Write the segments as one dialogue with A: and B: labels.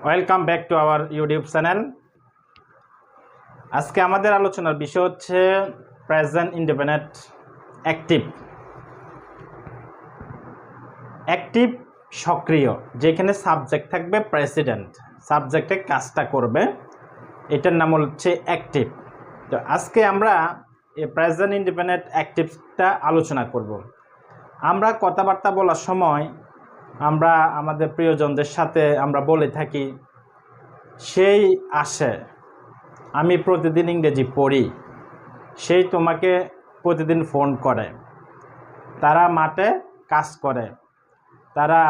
A: Welcome back to our YouTube channel. আজকে আমাদের আলোচনার বিষয় হচ্ছে প্রেজেন্ট ইনডেফিনিট অ্যাক্টিভ। অ্যাক্টিভ সক্রিয়, যেখানে সাবজেক্ট থাকবে প্রেসিডেন্ট, সাবজেক্টে কাজটা করবে, এটার নাম হচ্ছে অ্যাক্টিভ। তো আজকে আমরা এই প্রেজেন্ট ইনডেফিনিট অ্যাক্টিভটা আলোচনা করব। আমরা কথাবার্তা বলার সময় আমরা আমাদের প্রিয়জনদের সাথে আমরা বলে থাকি সেই আসে, আমি প্রতিদিন ইংরেজি পড়ি, সেই তোমাকে প্রতিদিন ফোন করে, তারা মাঠে কাজ করে, তারা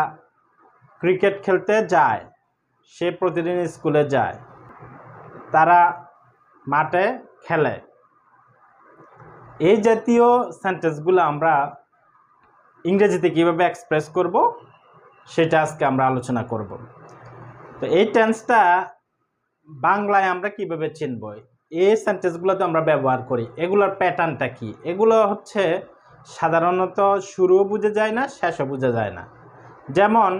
A: ক্রিকেট খেলতে যায়, সে প্রতিদিন স্কুলে যায়, তারা মাঠে খেলে। এই জাতীয় সেন্টেন্সগুলো আমরা ইংরেজিতে কীভাবে এক্সপ্রেস করব সেটা আজকে আমরা আলোচনা করব। তো এই টেন্সটা বাংলায় আমরা কিভাবে চিনব, এই সেন্টেন্সগুলো তো আমরা ব্যবহার করি, এগুলোর প্যাটার্নটা কি? এগুলো হচ্ছে সাধারণত শুরুও বোঝা যায় না, শেষও বোঝা যায় না। যেমন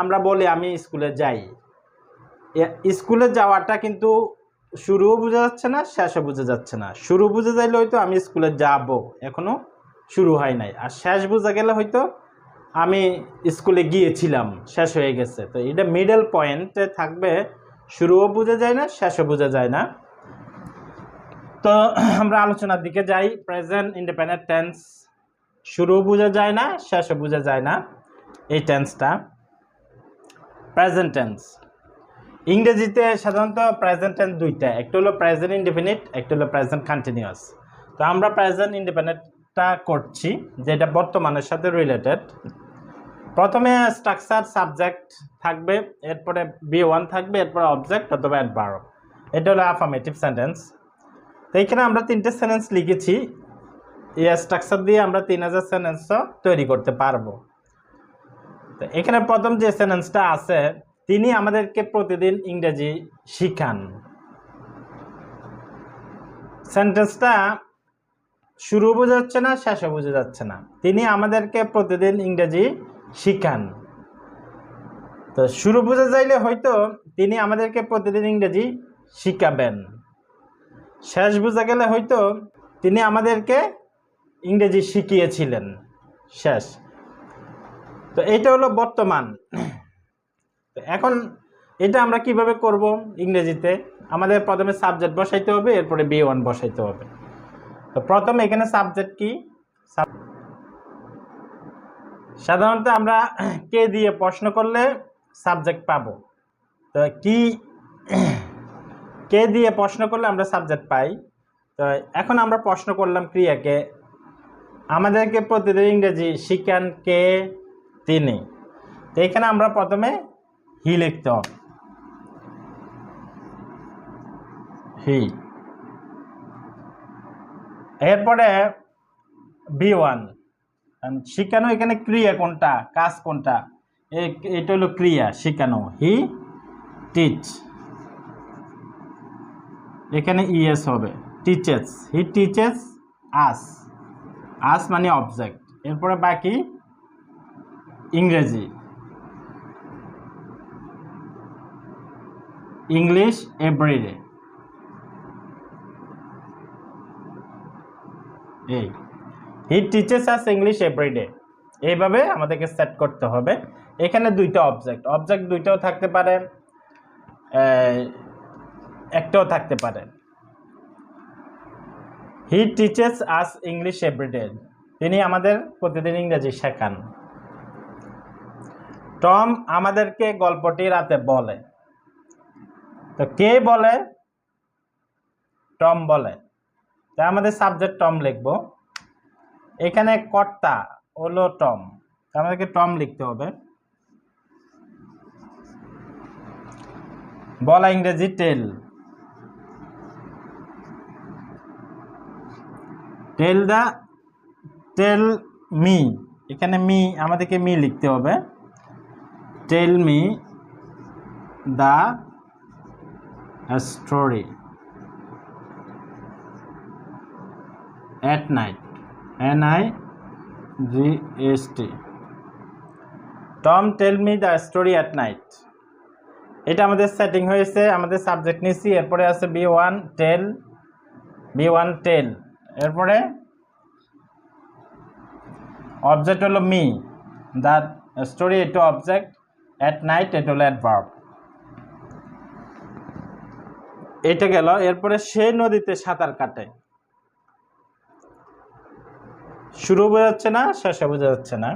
A: আমরা বলি আমি স্কুলে যাই, স্কুলে যাওয়াটা কিন্তু শুরুও বোঝা যাচ্ছে না, শেষও বোঝা যাচ্ছে না। শুরু বোঝা যাইলে হয়তো আমি স্কুলে যাব, এখনও শুরু হয় নাই, আর শেষ বোঝা গেলে হয়তো আমি স্কুলে গিয়েছিলাম, শেষ হয়ে গেছে। তো এটা মিডল পয়েন্টে থাকবে, শুরুও বোঝা যায় না, শেষও বোঝা যায় না। তো আমরা আলোচনার দিকে যাই। প্রেজেন্ট ইনডেফিনিট টেন্স, শুরুও বোঝা যায় না, শেষও বোঝা যায় না, এই টেন্সটা প্রেজেন্ট টেন্স। ইংরেজিতে সাধারণত প্রেজেন্ট টেন্স দুইটা, একটা হলো প্রেজেন্ট ইনডেফিনিট, একটা হলো প্রেজেন্ট কন্টিনিউয়াস। তো আমরা প্রেজেন্ট ইনডেফিনিটটা করছি, যেটা বর্তমানের সাথে রিলেটেড। প্রথমে স্ট্রাকচার সাবজেক্ট থাকবে, এরপরে B1 থাকবে, এরপরে অবজেক্ট অথবা অ্যাডভার্ব। এটা হলো অ্যাফার্মেটিভ সেন্টেন্স। তো এখানে আমরা 3টে সেন্টেন্স লিখেছি, এই স্ট্রাকচার দিয়ে আমরা 3000 সেন্টেন্সও তৈরি করতে পারবো। তো এখানে প্রথম যে সেন্টেন্সটা আছে, তিনি আমাদেরকে প্রতিদিন ইংরেজি শিখান। সেন্টেন্সটা শুরু বোঝা যাচ্ছে না, শেষও বোঝা যাচ্ছে না। তিনি আমাদেরকে প্রতিদিন ইংরেজি শিখান। তো শুরু বোঝা যাইলে হয়তো তিনি আমাদেরকে প্রতিদিন ইংরেজি শিখাবেন, শেষ বোঝা গেলে হয়তো তিনি আমাদেরকে ইংরেজি শিখিয়েছিলেন, শেষ। তো এটা হলো বর্তমান। তো এখন এটা আমরা কিভাবে করব ইংরেজিতে? আমাদের প্রথমে সাবজেক্ট বসাইতে হবে, এরপরে B1 বসাইতে হবে। তো প্রথমে এখানে সাবজেক্ট কি? সাধারণত আমরা কে দিয়ে প্রশ্ন করলে সাবজেক্ট পাবো। তো কি কে দিয়ে প্রশ্ন করলে আমরা সাবজেক্ট পাই। তো এখন আমরা প্রশ্ন করলাম ক্রিয়াকে, আমাদেরকে প্রতিদিন ইংরেজি শিখান কে? তিনি। তো এখানে আমরা প্রথমে হি লিখতে হবে, হি। এরপরে B1, শিখানো, এখানে ক্রিয়া কোনটা, কাজ কোনটা? এটা হলো ক্রিয়া, শিখানো, হি টিচ। এখানে ইএস হবে, teaches, he teaches us, us মানে অবজেক্ট। এরপরে বাকি ইংরেজি, ইংলিশ এভরিডে। এই he teaches us English everyday, এইভাবে আমাদেরকে সেট করতে হবে। এখানে দুইটা অবজেক্ট, অবজেক্ট দুইটাও থাকতে পারে, একটাও থাকতে পারে। He teaches us English everyday, তিনি আমাদের প্রতিদিন ইংরেজি শেখান। টম আমাদেরকে গল্পটি রাতে বলে। তো কে বলে? টম বলে। তাই আমাদের সাবজেক্ট টম লিখব। এখানে কর্তা হলো টম, আমাদেরকে টম লিখতে হবে। বলা ইংরেজি টেল, টেল মি, এখানে মি, আমাদেরকে মি লিখতে হবে। Tell me the story at night, NIGST. Tom tell me the story at night. এটা আমাদের সেটিং হয়েছে, আমাদের সাবজেক্ট নিচ্ছি, এরপরে আছে B1 টেল, এরপরে অবজেক্ট হলো মি, দ্য স্টোরি এটা অবজেক্ট, অ্যাট নাইট এটা হলো অ্যাডভার্ব। এটা গেল। এরপরে সে নদীতে সাঁতার কাটে, শুরু বোঝা যাচ্ছে না, শেষে বোঝা যাচ্ছে না।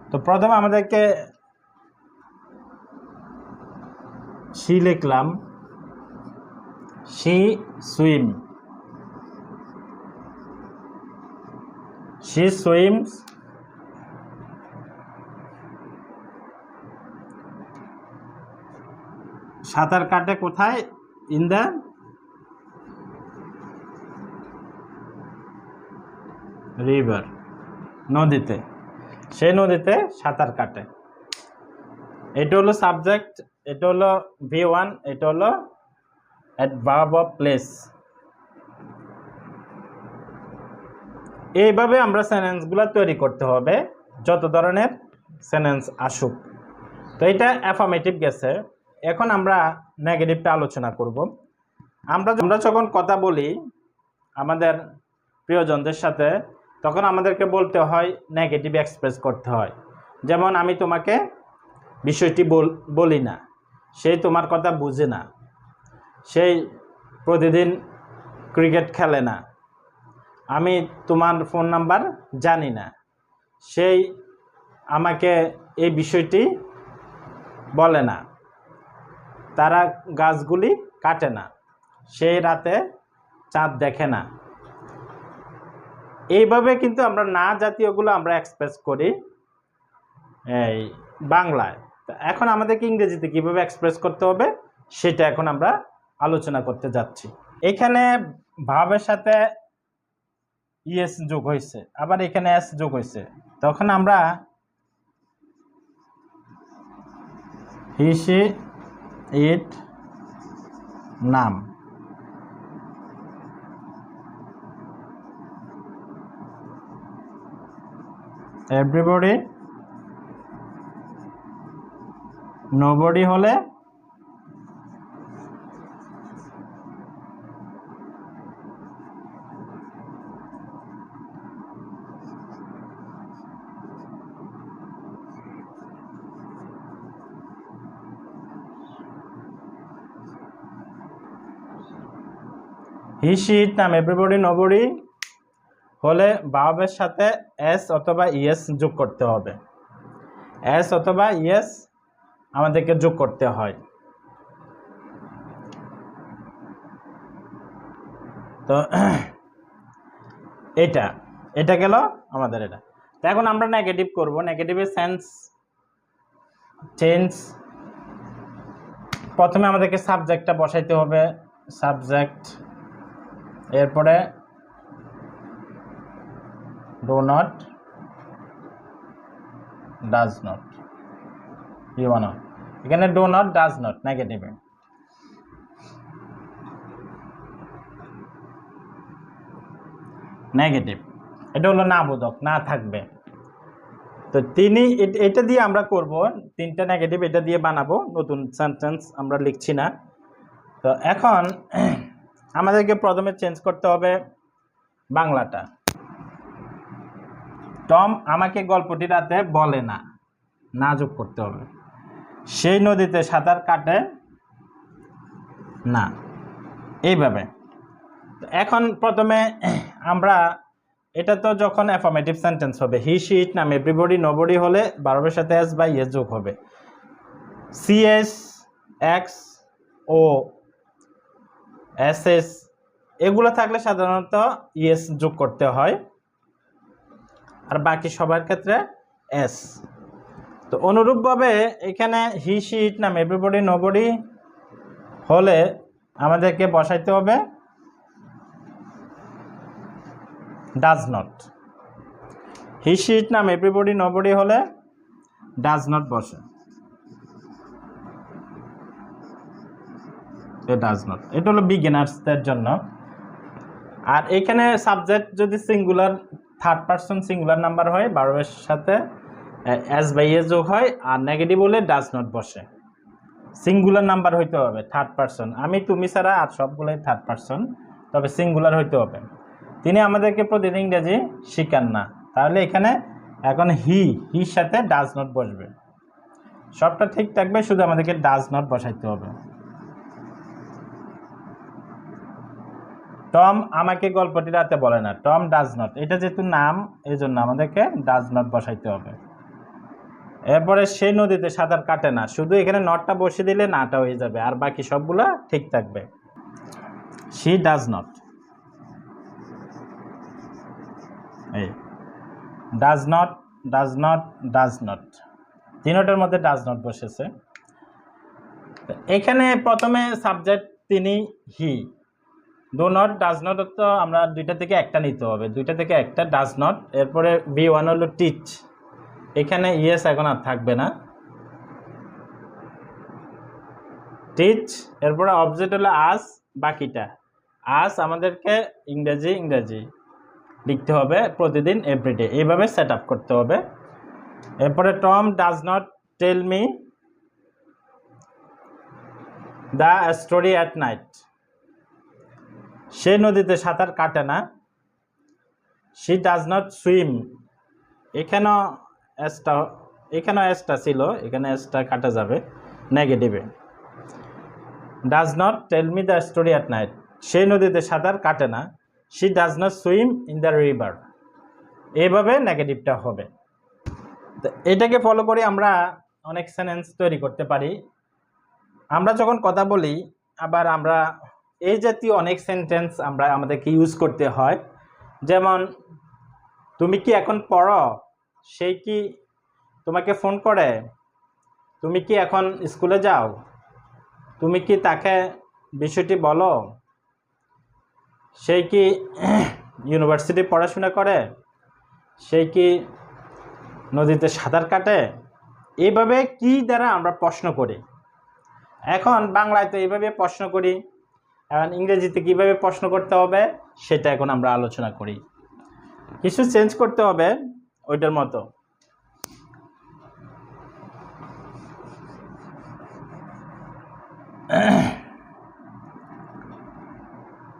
A: তো প্রথমে আমাদেরকে সি লিখলাম, সি সুইমস, সাঁতার কাটে কোথায়? ইন দ্য রিভার, নদীতে, সে নদীতে সাঁতার কাটে। এটা হলো সাবজেক্ট, এটা হলো V1, এটা হলো অ্যাডভার্ব অফ প্লেস। এইভাবে আমরা সেন্টেন্সগুলো তৈরি করতে হবে, যত ধরনের সেন্টেন্স আসুক। তো এটা অ্যাফার্মেটিভ গেছে। এখন আমরা নেগেটিভটা আলোচনা করব। আমরা যখন কথা বলি আমাদের প্রিয়জনদের সাথে, তখন আমাদেরকে বলতে হয়, নেগেটিভ এক্সপ্রেস করতে হয়। যেমন আমি তোমাকে বিষয়টি বলি না, সেই তোমার কথা বুঝে না, সেই প্রতিদিন ক্রিকেট খেলে না, আমি তোমার ফোন নাম্বার জানি না, সেই আমাকে এই বিষয়টি বলে না, তারা গাছগুলি কাটে না, সেই রাতে চাঁদ দেখে না। এইভাবে কিন্তু আমরা না জাতীয়গুলো আমরা এক্সপ্রেস করি এই বাংলায়। এখন আমাদেরকে ইংরেজিতে কিভাবে এক্সপ্রেস করতে হবে সেটা এখন আমরা আলোচনা করতে যাচ্ছি। এখানে ভাবের সাথে ইএস যোগ হয়েছে, আবার এখানে এস যোগ হয়েছে, তখন আমরা হি সি ইট নাম, এভরিবডি নোবডি হলে হি সি ইট নাম, এভরিবডি নোবডি হলে ভার্বের সাথে এস অথবা ইএস যোগ করতে হবে। এস অথবা ইএস আমাদেরকে যোগ করতে হয়। তো এটা গেল আমাদের এটা। তো এখন আমরা নেগেটিভ করব। নেগেটিভের সেন্স চেঞ্জ। প্রথমে আমাদেরকে সাবজেক্টটা বসাইতে হবে, সাবজেক্ট, এরপরে ডু নট, ডাজ নট, এখানে ডু নট, ডাজ নট নেগেটিভে। নেগেটিভ এটা হলো না বোধক, না থাকবে। তো তিনি, এটা দিয়ে আমরা করব, তিনটা নেগেটিভ এটা দিয়ে বানাবো, নতুন সেন্টেন্স আমরা লিখছি না। তো এখন আমাদেরকে প্রথমে চেঞ্জ করতে হবে বাংলাটা। টম আমাকে গল্পটি রাতে বলে না, না যোগ করতে হবে। সেই নদীতে সাঁতার কাটে না, এইভাবে। এখন প্রথমে আমরা, এটা তো যখন অ্যাফার্মেটিভ সেন্টেন্স হবে, হি সি ইট নাম, এভরিবডি নোবডি হলে ভার্বের সাথে এস বা ইএস যোগ হবে। সিএস, এক্স, ও, এস এস এগুলো থাকলে সাধারণত ইএস যোগ করতে হয়, আর বাকি সবার ক্ষেত্রে এস। তো অনুরূপভাবে এখানে হি সি ইট নাম, এভরিবডি নোবডি হলে আমাদেরকে বসাইতে হবে ডাজ নট। হি সি ইট নাম, এভরিবডি নোবডি হলে ডাজ নট বসে, ডাজ নট। এটা হলো বিগিনার্সদের জন্য। আর এখানে সাবজেক্ট যদি singular, third person singular number হয়, ভার্বের সাথে এস বাই এস যোগ হয়, আর নেগেটিভ হলে ডাজ নট বসে। সিঙ্গুলার নাম্বার হইতে হবে, থার্ড পারসন। আমি তুমি ছাড়া আর সবগুলোই থার্ড পারসন, তবে সিঙ্গুলার হইতে হবে। তিনি আমাদেরকে প্রতিদিন ইংরেজি শিখান না, তাহলে এখানে এখন হির সাথে ডাজ নট বসবে। সবটা ঠিক থাকবে, শুধু আমাদেরকে ডাজ নট বসাইতে হবে। টম আমাকে গল্পটি রাতে বলে না, টম ডাজ নট, এটা যেহেতু নাম এই জন্য আমাদেরকে ডাজ নট বসাইতে হবে। এরপরে সে নদীতে সাঁতার কাটে না, শুধু এখানে নটটা বসিয়ে দিলে নাটা হয়ে যাবে, আর বাকি সবগুলা ঠিক থাকবে। শি ডাজ নট, এই does not, does not, does not, তিনটার মধ্যে ডাজ নট বসেছে। এখানে প্রথমে সাবজেক্ট তিনি, হি। ডু নট, ডাজ নট তো আমরা দুইটা থেকে একটা নিতে হবে, দুইটা থেকে একটা ডাজ নট। এরপরে B1 হলো টিচ, এখানে ইয়েস এখন আর থাকবে না, টিচ। এরপরে অবজেক্ট হলো আস, বাকিটা আস আমাদেরকে ইংরেজি লিখতে হবে প্রতিদিন, এভরিডে, এইভাবে সেট আপ করতে হবে। এরপরে Tom does not tell me the story at night, সে নদীতে সাঁতার কাটে না। শি ডাজ নট সুইম, এখানেও এসটা ছিল, এখানে এসটা কাটা যাবে নেগেটিভে। Does not tell me the story at night, সে নদীতে সাঁতার কাটে না। She does not swim in the river, এইভাবে নেগেটিভটা হবে। তো এটাকে ফলো করে আমরা অনেক সেন্টেন্স তৈরি করতে পারি। আমরা যখন কথা বলি, আবার আমরা এই জাতীয় অনেক সেন্টেন্স আমাদেরকে ইউজ করতে হয়। যেমন তুমি কি এখন পড়ো, সেই কি তোমাকে ফোন করে, তুমি কি এখন স্কুলে যাও, তুমি কি তাকে বিষয়টি বলো, সেই কি ইউনিভার্সিটি পড়াশোনা করে, সেই কি নদীতে সাঁতার কাটে। এইভাবে কি দ্বারা আমরা প্রশ্ন করি। এখন বাংলায় তো এইভাবে প্রশ্ন করি, এখন ইংরেজিতে কীভাবে প্রশ্ন করতে হবে সেটা এখন আমরা আলোচনা করি। কিছু চেঞ্জ করতে হবে ওইটার মতো।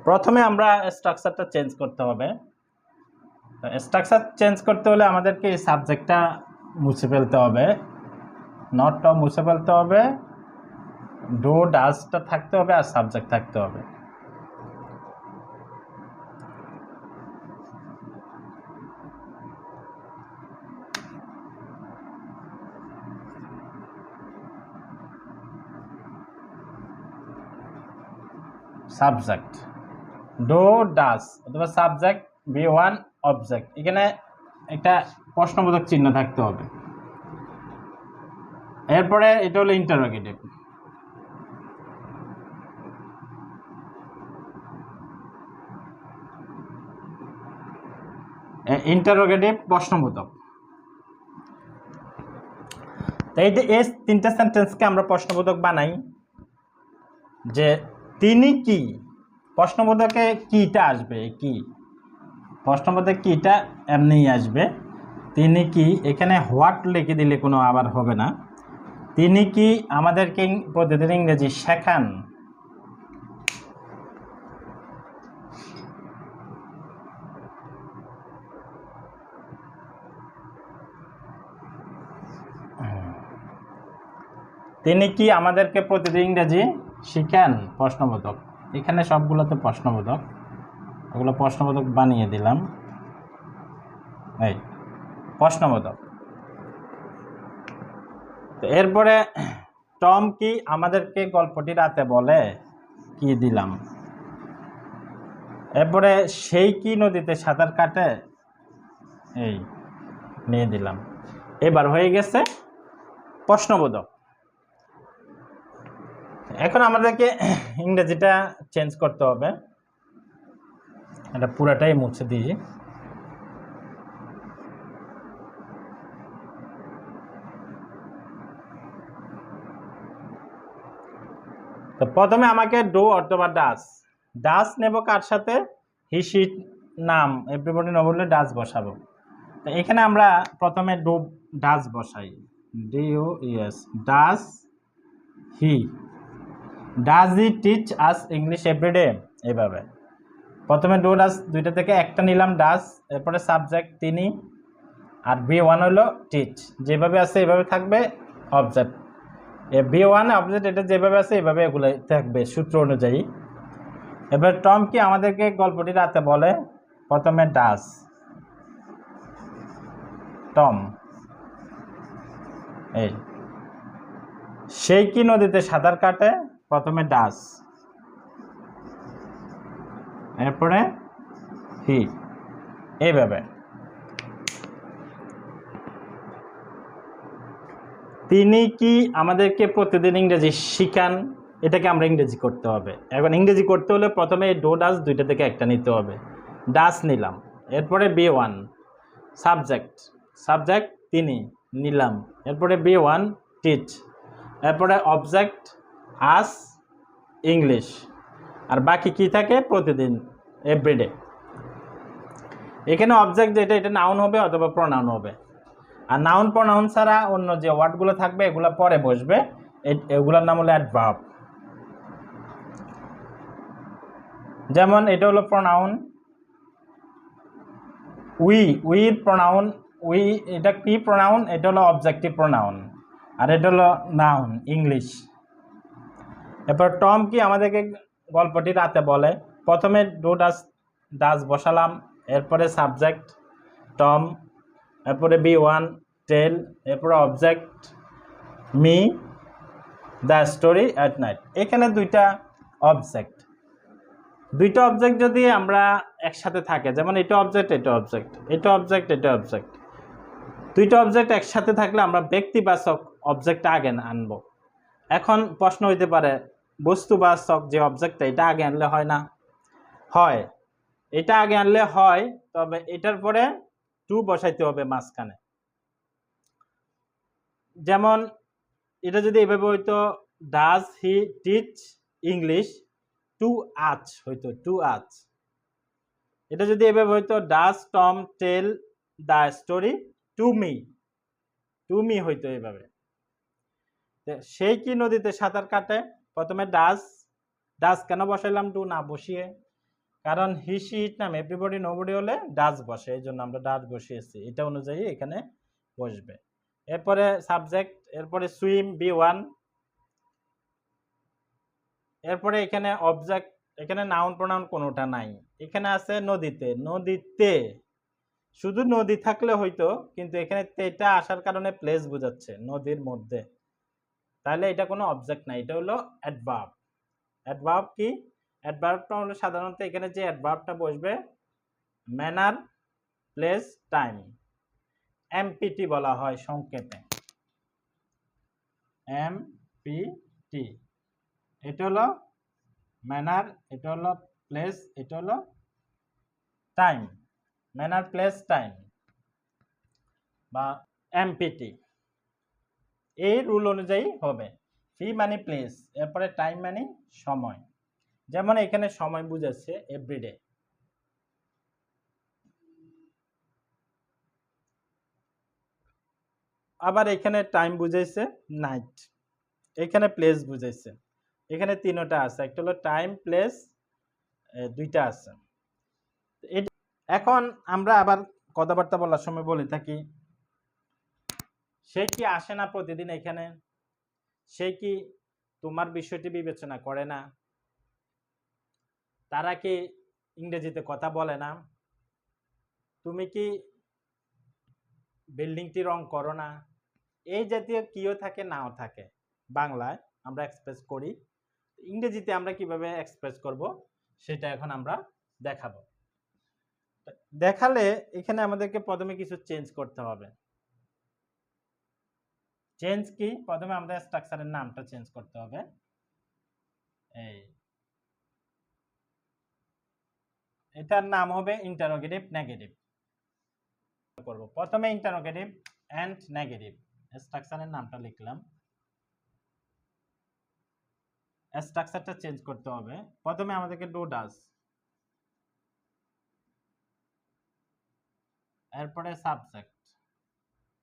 A: প্রথমে আমরা স্ট্রাকচারটা চেঞ্জ করতে হবে। স্ট্রাকচার চেঞ্জ করতে হলে আমাদেরকে এই সাবজেক্টটা মুছে ফেলতে হবে, নটটা মুছে ফেলতে হবে, ডু ডাজটা থাকতে হবে, আর সাবজেক্ট থাকতে হবে। সাবজেক্ট ডু ডাজ অথবা সাবজেক্ট B1 অবজেক্ট, এখানে একটা প্রশ্নবোধক চিহ্ন থাকতে হবে। এরপরে এটা হলো ইন্টারোগেটিভ, প্রশ্নবোধক। এই তিনটা সেন্টেন্সকে আমরা প্রশ্নবোধক বানাই। যে তিনি কি, প্রশ্নবোধকে কিটা আসবে, কি প্রশ্নবোধক কিটা এমনিই আসবে। তিনি কি, এখানে হোয়াট লিখে দিলে কোনো আবার হবে না। তিনি কি আমাদেরকে প্রতিদিন ইংরেজি শেখান। তিনি কি আমাদেরকে প্রতিদিন ইংরেজি শিখান, প্রশ্নবোধক। এখানে সবগুলো তো প্রশ্নবোধক, ওগুলো প্রশ্নবোধক বানিয়ে দিলাম, এই প্রশ্নবোধক। তো এরপরে টম কি আমাদেরকে গল্পটি রাতে বলে, কি দিলাম। এরপরে সেই কি নদীতে সাঁতার কাটে, এই নিয়ে দিলাম। এবার হয়ে গেছে প্রশ্নবোধক। এখন আমাদেরকে ইংরেজিটা চেঞ্জ করতে হবে, এটা পুরাটাই মুছে দিই। তো প্রথমে আমাকে ডু অথবা ডাস নেব কার সাথে, হি সি নাম এভরিবডি না বললে ডাস বসাবো। তো এখানে আমরা প্রথমে ডাস বসাই, DUES does he. Does he teach us English everyday, এইভাবে প্রথমে ডু ডাজ দুইটা থেকে একটা নিলাম ডাজ, এরপরে সাবজেক্ট তিনি, আর বি1 হলো টিচ, যেভাবে আছে এভাবে থাকবে অবজেক্ট। বি1 অবজেক্ট এটা যেভাবে আছে এভাবে এগুলো থাকবে সূত্র অনুযায়ী। এবার টম কি আমাদেরকে গল্পটি রাতে বলে, প্রথমে ডাজ টম। এই সেই কি নদীতে সাঁতার কাটে, প্রথমে ডাজ, এরপরে হি, এইভাবে। তিনি কি আমাদেরকে প্রতিদিন ইংরেজি শিখান, এটাকে আমরা ইংরেজি করতে হবে। এখন ইংরেজি করতে হলে প্রথমে ডো ডাজ দুইটা থেকে একটা নিতে হবে। ডাজ নিলাম, এরপরে বি1 সাবজেক্ট তিনি নিলাম, এরপরে বি1 টিচ, এরপরে অবজেক্ট আস ইংলিশ, আর বাকি কি থাকে প্রতিদিন এভরিডে। এখানে অবজেক্ট যেটা এটা নাউন হবে অথবা প্রোনাউন হবে, আর নাউন প্রোনাউন ছাড়া অন্য যে ওয়ার্ডগুলো থাকবে এগুলো পরে বসবে, এগুলোর নাম হলো অ্যাডভার্ব। যেমন এটা হলো প্রোনাউন উইর প্রোনাউন উই, এটা কি প্রোনাউন, এটা হলো অবজেক্টিভ প্রোনাউন, আর এটা হলো নাউন ইংলিশ। এরপর টম কি আমাদেরকে গল্পটি রাতে বলে, প্রথমে ডু ডাজ বসালাম, এরপরে সাবজেক্ট টম, এরপরে বি1 টেল, এরপরে object me, the story at night. এখানে দুইটা অবজেক্ট যদি আমরা একসাথে থাকে, যেমন এটা অবজেক্ট এটা অবজেক্ট, এটা অবজেক্ট এটা অবজেক্ট, দুইটা অবজেক্ট একসাথে থাকলে আমরা ব্যক্তিবাচক অবজেক্ট আগে আনবো। এখন প্রশ্ন হইতে পারে বস্তুবাচক যে অবজেক্টটা এটা আগে আনলে হয় না? হয়, এটা আগে আনলে হয়, তবে এটার পরে টু বসাইতে হবে মাঝখানে। যেমন এটা যদি এভাবে হইতো does he teach English to us হইতো, টু আজ। এটা যদি এভাবে হইতো does Tom tell the story to me হইতো এইভাবে। সেই কি নদীতে সাঁতার কাটে, প্রথমে ডাজ কেন বসাইলাম টু না বসিয়ে, কারণ হি সি ইট নাম এভরিবডি নোবডি হলে ডাজ বসে, এই জন্য আমরা ডাজ বসিয়েছি, এটা অনুযায়ী এখানে বসবে। এরপরে সাবজেক্ট, এরপরে সুইম বি1, এরপরে এখানে অবজেক্ট, এখানে নাউন প্রোনাউন কোনোটা নাই, এখানে আছে নদীতে শুধু নদী থাকলে হয়তো, কিন্তু এখানে তেটা আসার কারণে প্লেস বোঝাচ্ছে নদীর মধ্যে, তাহলে এটা কোনো অবজেক্ট নাই, এটা হলো অ্যাডভার্ব। অ্যাডভার্ব কি, অ্যাডভার্বটা হলো সাধারণত এখানে যে অ্যাডভার্বটা বসবে ম্যানার প্লেস টাইম, এমপিটি বলা হয় সংক্ষেপে, এমপিটি। এটা হলো ম্যানার, এটা হলো প্লেস, এটা হলো টাইম, ম্যানার প্লেস টাইম বা এমপিটি। এই রুল অনুযায়ী হবে, ফি মানে প্লেস, এরপরে টাইম মানে সময়। যেমন এখানে সময় বুঝাচ্ছে এভরিডে, আবার এখানে টাইম বুঝাইছে নাইট, এখানে প্লেস বুঝাইছে, এখানে তিনটা আছে, একটা হলো টাইম প্লেস, দুইটা আছে। এখন আমরা আবার কথাবার্তা বলার সময় বলে থাকি সে কি আসে না প্রতিদিন এখানে, সে কি তোমার বিষয়টি বিবেচনা করে না, তারা কি ইংরেজিতে কথা বলে না, তুমি কি বিল্ডিংটি রং করো না, এই জাতীয় কিও থাকে নাও থাকে, বাংলায় আমরা এক্সপ্রেস করি, ইংরেজিতে আমরা কিভাবে এক্সপ্রেস করব সেটা এখন আমরা দেখাবো। দেখালে এখানে আমাদেরকে প্রথমে কিছু চেঞ্জ করতে হবে। চেঞ্জ কি, প্রথমে আমাদের স্ট্রাকচারের নামটা চেঞ্জ করতে হবে। এই এটার নাম হবে ইন্টারোগেটিভ নেগেটিভ করব। প্রথমে ইন্টারোগেটিভ এন্ড নেগেটিভ, স্ট্রাকচারের নামটা লিখলাম, স্ট্রাকচারটা চেঞ্জ করতে হবে। প্রথমে আমাদেরকে ডু ডাজ, এরপরে সাবজেক্ট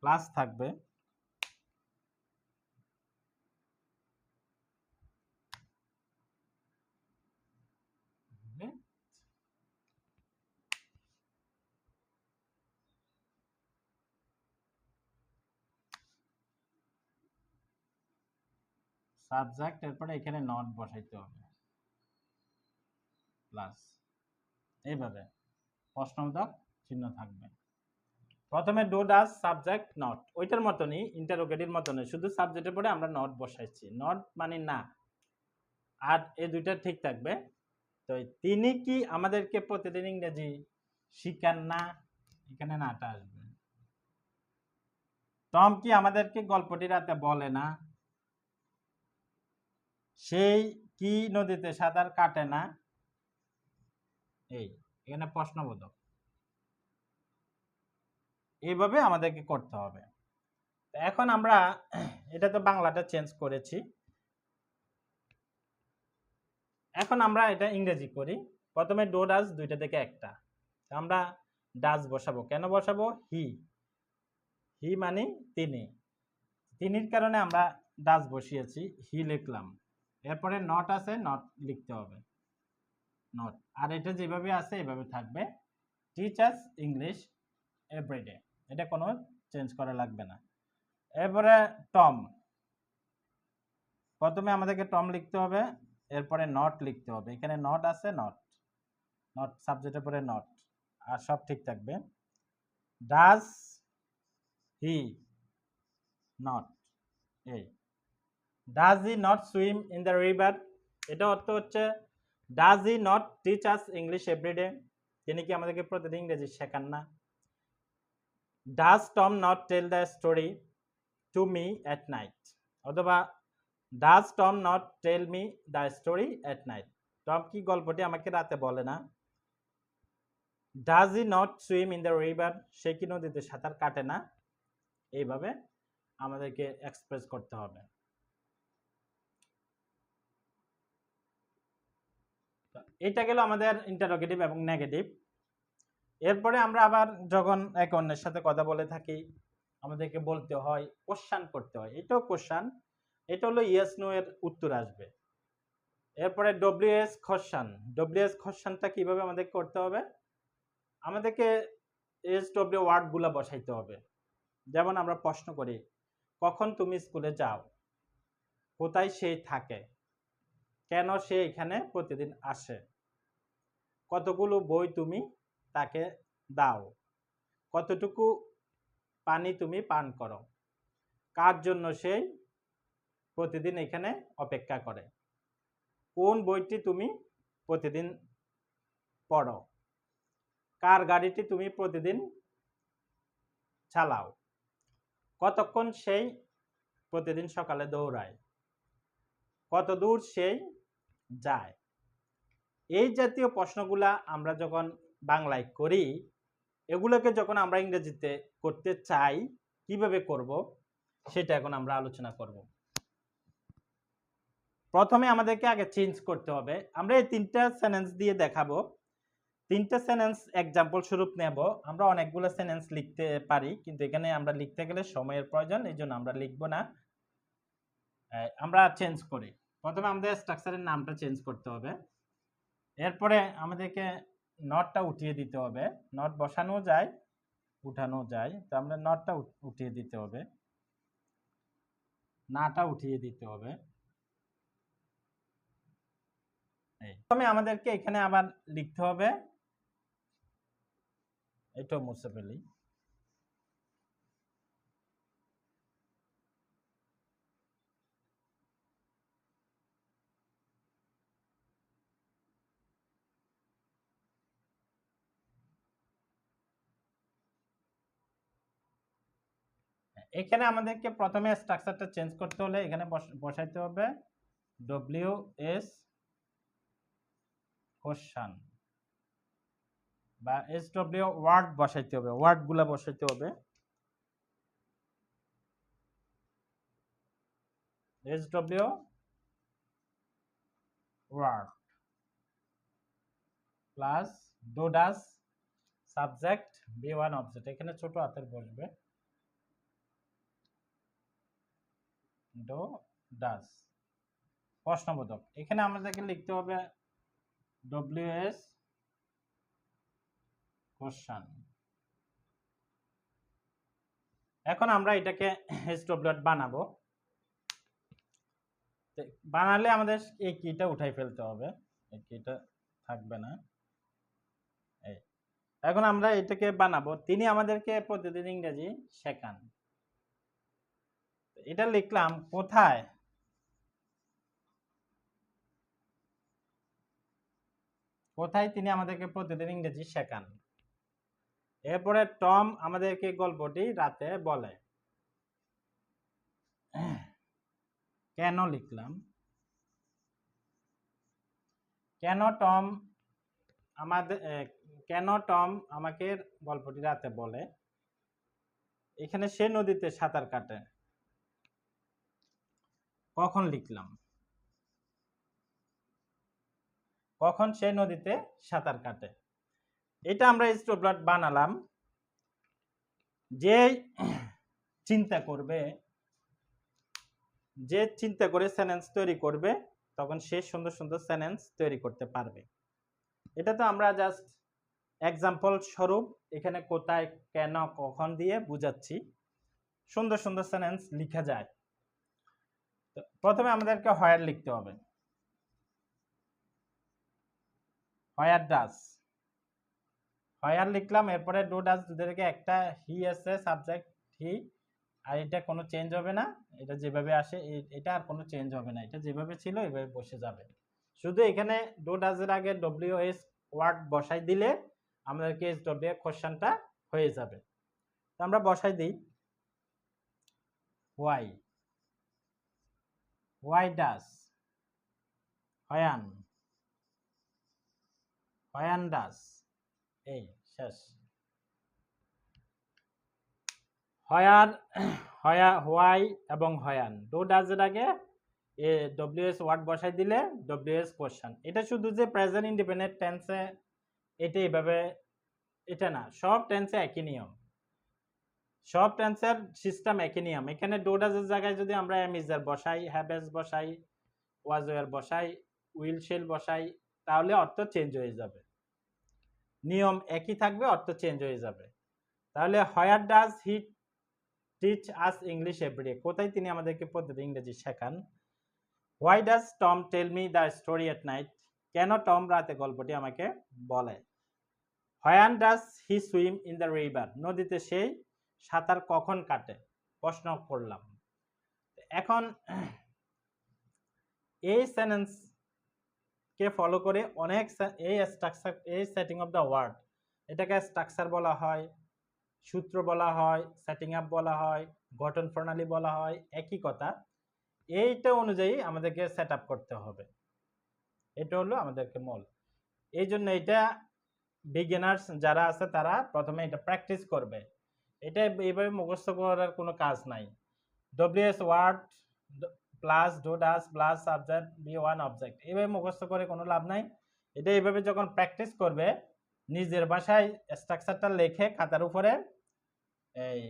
A: প্লাস থাকবে, সাবজেক্ট, এরপরে এখানে নট বসাইতে হবে প্লাস, এইভাবে প্রশ্নবোধক চিহ্ন থাকবে। প্রথমে ডু ডাজ সাবজেক্ট নট, ওইটার মতনই ইন্টারোগেটিভ মতনই, শুধু সাবজেক্টের পরে আমরা নট বসাইছি, নট মানে না, আর এই দুইটা ঠিক থাকবে। তো তিনি কি আমাদেরকে প্রতিদিন ইংরেজি শিখান না, এখানে নাটা আসবে। টম কি আমাদেরকে গল্পটি রাতে বলে না, সেই কি নদীতে সাঁতার কাটে না, এই এখানে প্রশ্নবোধক, এইভাবে আমাদেরকে করতে হবে। এখন আমরা এটা তো বাংলাটা চেঞ্জ করেছি, এখন আমরা এটা ইংরেজি করি। প্রথমে ডো ডাজ দুইটা থেকে একটা, আমরা ডাজ বসাবো, কেন বসাবো, হি, হি মানে তিনি, তিনির কারণে আমরা ডাজ বসিয়েছি, হি লিখলাম। এরপরে নট আছে, নট লিখতে হবে, নট, আর এটা যেভাবে আছে এভাবে থাকবে, টিচ আস ইংলিশ এভরিডে, এটা কোনো চেঞ্জ করা লাগবে না। এরপরে টম, প্রথমে আমাদেরকে টম লিখতে হবে, এরপরে নট লিখতে হবে, এখানে নট আছে, নট, নট সাবজেক্টের পরে নট, আর সব ঠিক থাকবে। ডাজ হি নট, এই does he not swim in the river, এটা অর্থ হচ্ছে does he not teach us English everyday, তিনি কি আমাদেরকে প্রতিদিন ইংরেজি শেখান না। Does Tom not tell the story to me at night, অথবা does Tom not tell me the story at night, টম কি গল্পটি আমাকে রাতে বলে না। Does he not swim in the river, সে কি নদীতে সাঁতার কাটে না। এইভাবে আমাদেরকে এক্সপ্রেস করতে হবে। এটা গেল আমাদের ইন্টারোগেটিভ এবং নেগেটিভ। এরপরে আমরা আবার যখন একে অন্যের সাথে কথা বলে থাকি, আমাদেরকে বলতে হয়, কোশ্চান করতে হয়, এটাও কোশ্চান, এটা হলো ইয়েস নো এর উত্তর আসবে। এরপরে ডব্লিউএস কোশ্চান, ডব্লিউএস কোশ্চানটা কিভাবে আমাদের করতে হবে, আমাদেরকে এস ডব্লিউ ওয়ার্ডগুলো বসাইতে হবে। যেমন আমরা প্রশ্ন করি, কখন তুমি স্কুলে যাও, কোথায় সে থাকে, কেন সে এখানে প্রতিদিন আসে, কতগুলো বই তুমি তাকে দাও, কতটুকু পানি তুমি পান করো, কার জন্য সে প্রতিদিন এখানে অপেক্ষা করে, কোন বইটি তুমি প্রতিদিন পড়ো, কার গাড়িটি তুমি প্রতিদিন চালাও, কতক্ষণ সেই প্রতিদিন সকালে দৌড়ায়, কত দূর সেই যায়। এই জাতীয় প্রশ্নগুলা আমরা যখন বাংলায় করি, এগুলোকে যখন আমরা ইংরেজিতে করতে চাই, কিভাবে করব সেটা এখন আমরা আলোচনা করব। প্রথমে আমাদেরকে আগে চেঞ্জ করতে হবে। আমরা এই তিনটা সেন্টেন্স দিয়ে দেখাবো, তিনটা সেন্টেন্স এক্সাম্পল স্বরূপ নেব। আমরা অনেকগুলো সেন্টেন্স লিখতে পারি, কিন্তু এখানে আমরা লিখতে গেলে সময়ের প্রয়োজন, এই জন্য আমরা লিখব না, আমরা চেঞ্জ করি। প্রথমে আমাদের স্ট্রাকচারের নামটা চেঞ্জ করতে হবে, এরপরে আমাদেরকে নটটা উঠিয়ে দিতে হবে, নট বসানো যায় উঠানো যায়, তো আমরা নটটা উঠিয়ে দিতে হবে, নাটা উঠিয়ে দিতে হবে। প্রথমে আমাদেরকে এখানে আবার লিখতে হবে, এটা মুছে ফেলি, এখানে আমাদেরকে প্রথমে স্ট্রাকচারটা চেঞ্জ করতে হলে এখানে বসাইতে হবে ডব্লিউএস কোশ্চান বা এস ডব্লিউ ওয়ার্ড বসাইতে হবে, ওয়ার্ডগুলা বসাইতে হবে, S W word plus do does subject V one object, এখানে ছোট হাতের বসবে, ডু ডাজ প্রশ্নবোধক, এখানে আমাদেরকে লিখতে হবে ডব্লিউএস কোশ্চান। এখন আমরা এটাকে এসডব্লিউ বানাবো। বানালে আমাদের এই কিটা উঠাই ফেলতে হবে, এই কিটা থাকবে না। এই এখন আমরা এটাকে বানাবো, তিনি আমাদেরকে প্রতিদিন ইংরেজি শেখান। এটা লিখলাম কোথায়, কোথায় তিনি আমাদেরকে প্রতিদিন ইংরেজি শেখান। এরপরে টম আমাদেরকে গল্পটি রাতে বলে। কেন লিখলাম, কেন টম আমাকে গল্পটি রাতে বলে। এখানে সে নদীতে সাঁতার কাটে, কখন লিখলাম, কখন সে নদীতে সাঁতার কাটে। এটা আমরা স্টপলাইট বানালাম। যে চিন্তা করে সেন্টেন্স তৈরি করবে, তখন সে সুন্দর সুন্দর সেন্টেন্স তৈরি করতে পারবে। এটা তো আমরা জাস্ট এক্সাম্পল স্বরূপ এখানে কোথায়, কেন, কখন দিয়ে বুঝাচ্ছি। সুন্দর সুন্দর সেন্টেন্স লেখা যায়। তো প্রথমে আমাদেরকে হোয়ার লিখতে হবে। হোয়ার ডাজ, হোয়ার লিখলাম। এরপরে ডু ডাজ, দুদেরকে একটা হি আছে সাবজেক্ট হি, আর এটা কোনো চেঞ্জ হবে না, এটা যেভাবে আসে এটা আর কোনো চেঞ্জ হবে না, এটা যেভাবে ছিল এভাবে বসে যাবে। শুধু এখানে ডু ডাজের আগে ডব্লিউএস ওয়ার্ড বসাই দিলে আমাদেরকে এসডব্লিউ কোশ্চেনটা হয়ে যাবে। তো আমরা বসাই দিই why, why does, when, when does, এই শেষ। হোয়ার, হোয়াই এবং হোয়ান, ডু ডাজের আগে ডব্লিউএস ওয়ার্ড বসাই দিলে ডব্লিউএস কোশ্চেন। এটা শুধু যে প্রেজেন্ট ইন্ডিপেন্ডেন্ট টেন্সে এটা এইভাবে, এটা না, সব টেন্সে একই নিয়ম, সব টেন্সের সিস্টেম একই নিয়ম। এখানে ডু ডাজের জায়গায় যদি আমরা এম ইজ বসাই, হ্যাভ এস বসাই, ওয়াজ ওয়ার বসাই, উইল শেল বসাই, তাহলে অর্থ চেঞ্জ হয়ে যাবে। নিয়ম একই থাকবে, অর্থ চেঞ্জ হয়ে যাবে। তাহলে where does he teach us English everyday, কোথায় তিনি আমাদেরকে প্রতিদিন ইংরেজি শেখান। Why does Tom tell me the story at night, কেন টম রাতে গল্পটি আমাকে বলে। When does he swim in the river, নদীতে সেই সাঁতার কখন কাটে, প্রশ্ন করলাম। এখন এই সেন্টেন্স কে ফলো করে অনেক এই স্ট্রাকচার, এই সেটিং অফ দ্য ওয়ার্ড, এটাকে স্ট্রাকচার বলা হয়, সূত্র বলা হয়, সেটিং আপ বলা হয়, গঠন প্রণালী বলা হয়, একই কথা। এইটা অনুযায়ী আমাদেরকে সেট আপ করতে হবে, এটা হলো আমাদেরকে মূল। এই জন্য এটা বিগিনার্স যারা আছে তারা প্রথমে এটা প্র্যাকটিস করবে। এটা এইভাবে মুখস্থ করার কোনো কাজ নাই। WS word plus do does plus subject V one object, এইভাবে মুখস্থ করে কোনো লাভ নাই। এটা এইভাবে যখন প্র্যাকটিস করবে, নিজের ভাষায় স্ট্রাকচারটা লেখে খাতার উপরে, এই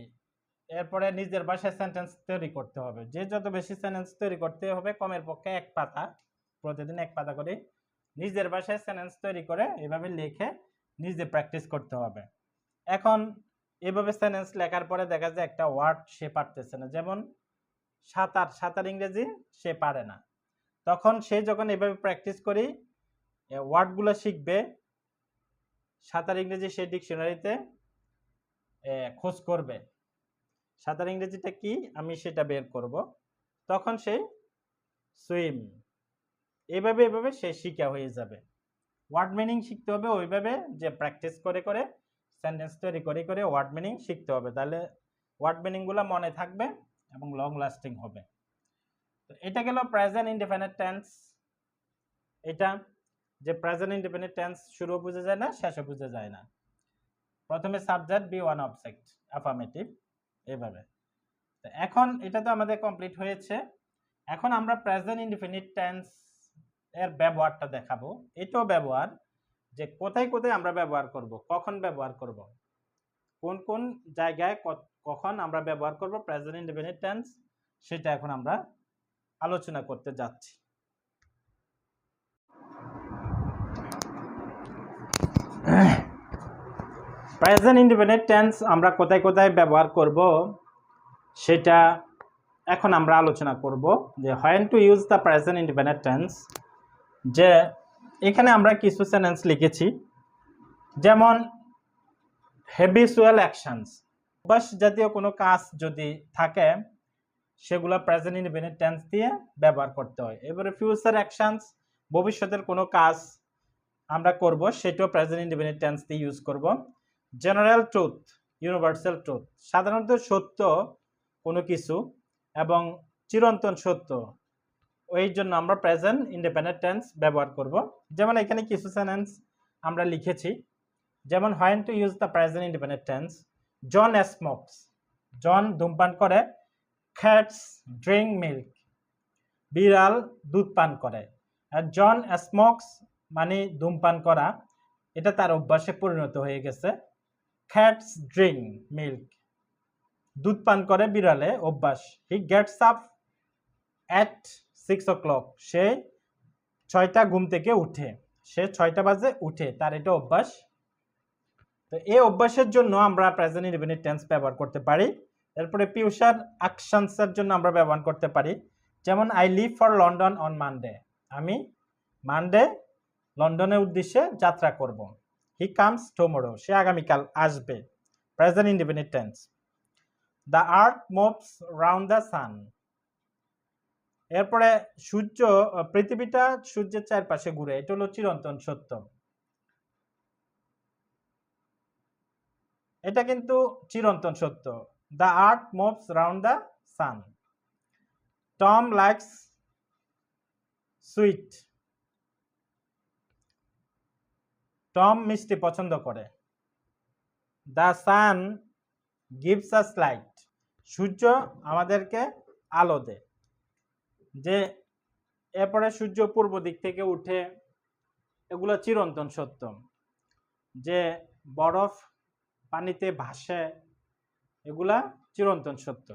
A: এরপরে নিজের ভাষায় সেন্টেন্স তৈরি করতে হবে। যে যত বেশি সেন্টেন্স তৈরি করতে হবে, কমের পক্ষে এক পাতা, প্রতিদিন এক পাতা করে নিজের ভাষায় সেন্টেন্স তৈরি করে এভাবে লিখে নিজে প্র্যাকটিস করতে হবে। এখন এভাবে সেন্টেন্স লেখার পরে দেখা যায় একটা ওয়ার্ড সে পারতেছে না, যেমন সাঁতার, সাঁতার ইংরেজি সে পারে না, তখন সে যখন এভাবে প্র্যাকটিস করি ওয়ার্ডগুলো শিখবে, সাঁতার ইংরেজি সে ডিকশনারিতে খোঁজ করবে, সাঁতার ইংরেজিটা কি আমি সেটা বের করব, তখন সে সুইম, এভাবে এভাবে সে শিখা হয়ে যাবে। ওয়ার্ড মিনিং শিখতে হবে ওইভাবে, যে প্র্যাকটিস করে করে সেন্টেন্স তৈরি করে করে ওয়ার্ড মিনিং শিখতে হবে, তাহলে ওয়ার্ড মিনিংগুলো মনে থাকবে এবং লং লাস্টিং হবে। তো এটা গেল প্রেজেন্ট ইনডিপেন্ডেন্ট টেন্স। এটা যে প্রেজেন্ট ইনডিপেন্ডেন্ট টেন্স শুরু বোঝা যায় না, শেষে বোঝা যায় না। প্রথমে subject V one object affirmative, এইভাবে। এখন এটা তো আমাদের কমপ্লিট হয়েছে। এখন আমরা প্রেজেন্ট ইনডিপেন্ডেন্ট টেন্স এর ব্যবহারটা দেখাবো। এটাও ব্যবহার, যে কোথায় কোথায় আমরা ব্যবহার করব, কখন ব্যবহার করব, কোন কোন জায়গায় কখন আমরা ব্যবহার করব প্রেজেন্ট ইনডিপেন্ডেন্ট টেন্স, সেটা এখন আমরা আলোচনা করতে যাচ্ছি। প্রেজেন্ট ইনডিপেন্ডেন্ট টেন্স আমরা কোথায় কোথায় ব্যবহার করব সেটা এখন আমরা আলোচনা করব যে when to use the present indefinite tense। যে এখানে আমরা কিছু সেন্টেন্স লিখেছি, যেমন habitual actions, অভ্যাস জাতীয় কোনো কাজ যদি থাকে সেগুলো প্রেজেন্ট ইনডেফিনিট টেন্স দিয়ে ব্যবহার করতে হয়। এবারে ফিউচার অ্যাকশনস, ভবিষ্যতের কোনো কাজ আমরা করব, সেটাও প্রেজেন্ট ইনডেফিনিট টেন্স দিয়ে ইউজ করব। জেনারেল ট্রুথ, ইউনিভার্সাল ট্রুথ, সাধারণত সত্য কোনো কিছু এবং চিরন্তন সত্য, ওই জন্য আমরা প্রেজেন্ট ইনডেফিনিট টেন্স ব্যবহার করব। যেমন এখানে কিছু সেন্টেন্স আমরা লিখেছি, যেমন when to use the present indefinite tense। John smokes, John ধূমপান করে। cats drink milk, বিড়াল দুধ পান করে। আর জন স্মোকস মানে ধূমপান করা, এটা তার অভ্যাসে পরিণত হয়ে গেছে। cats drink milk, দুধ পান করে বিড়ালে অভ্যাস। he gets up at 6 o'clock, সে 6টা ঘুম থেকে উঠে, সে 6টা বাজে উঠে, তার এটা অভ্যাস। তো এই অভ্যাসের জন্য আমরা প্রেজেন্ট ইনডেফিনিট টেন্স ব্যবহার করতে পারি। এরপরে ফিউচার অ্যাকশনসের জন্য আমরা ব্যবহার করতে পারি, যেমন I leave for London on Monday, আমি মানডে লন্ডনের উদ্দেশ্যে যাত্রা করব। হি কামস টুমরো, সে আগামীকাল আসবে, present indefinite tense. The earth moves round the সান, এরপরে সূর্য, পৃথিবীটা সূর্যের চারপাশে ঘুরে, এটা হলো চিরন্তন সত্য, এটা কিন্তু চিরন্তন সত্য। The earth moves round the sun. Tom likes sweet, Tom মিষ্টি পছন্দ করে। The sun gives us light, সূর্য আমাদেরকে আলো দেয়। যে এরপরে সূর্য পূর্ব দিক থেকে উঠে, এগুলো চিরন্তন সত্য। যে বরফ পানিতে ভাসে, এগুলা চিরন্তন সত্য।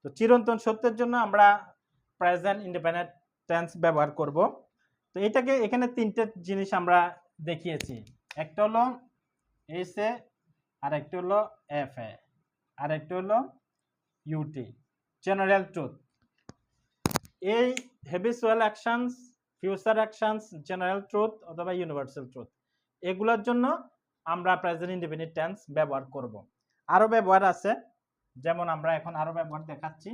A: তো চিরন্তন সত্যের জন্য আমরা প্রেজেন্ট ইনডেফিনিট টেন্স ব্যবহার করব। তো এটাকে এখানে তিনটে জিনিস আমরা দেখিয়েছি, একটা হলো এস এ, আর একটা হলো এফ এ, আর একটা হলো ইউটি, জেনারেল ট্রুথ। এই habitual actions, future actions, general truth অথবা ইউনিভার্সাল ট্রুথ, এগুলোর জন্য আমরা প্রেজেন্ট ইনডেফিনিট টেন্স ব্যবহার করব। আরো ব্যবহার আছে, যেমন আমরা এখন আরো ব্যবহার দেখাচ্ছি।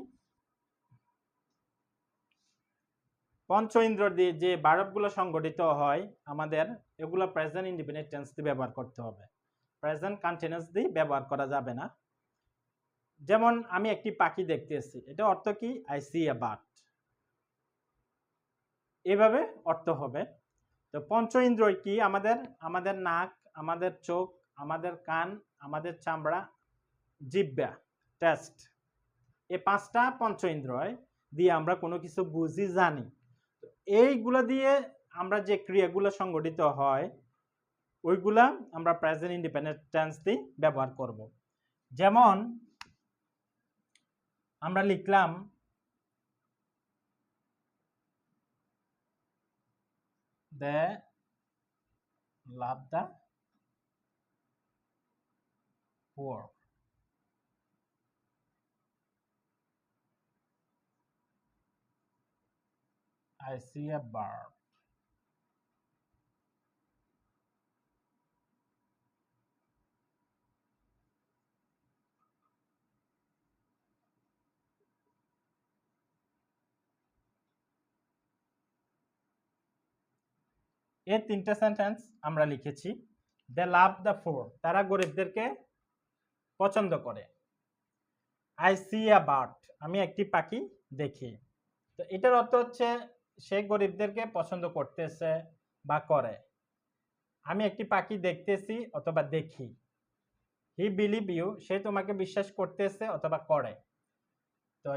A: পঞ্চ ইন্দ্র দিয়ে যে ভার্বগুলো সংগঠিত হয় আমাদের, এগুলো প্রেজেন্ট ইনডেফিনিট টেন্স দিয়ে ব্যবহার করতে হবে, প্রেজেন্ট কন্টিনিউয়াস দিয়ে ব্যবহার করা যাবে না। যেমন আমি একটি পাখি দেখতেছি, এটা অর্থ কি? আই সি এ বার্ড, এভাবে অর্থ হবে। তো পঞ্চ ইন্দ্র কি? আমাদের নাক, আমাদের চোখ, আমাদের কান, আমাদের চামড়া, জিহ্বা, টেস্ট, এই পাঁচটা পঞ্চ ইন্দ্রিয় দিয়ে আমরা কোনো কিছু বুঝি, জানি। এইগুলা দিয়ে আমরা যে ক্রিয়াগুলো সংগঠিত হয়, ওইগুলা আমরা প্রেজেন্ট ইনডিপেন্ডেন্ট টেন্স দিয়ে ব্যবহার করব। যেমন আমরা লিখলাম they love the poor, I see a bird, এই তিনটা সেন্টেন্স আমরা লিখেছি। দে লাভ দ্য পোর, তারা গরিবদেরকে পছন্দ করে। আই সি আ বার্ড, আমি একটি পাখি দেখি। তো এটার অর্থ হচ্ছে সে গরিবদেরকে পছন্দ করতেছে বা করে। আমি একটি পাখি দেখতেছি অথবা দেখি। হি বিলিভ ইউ, সে তোমাকে বিশ্বাস করতেছে অথবা করে। তো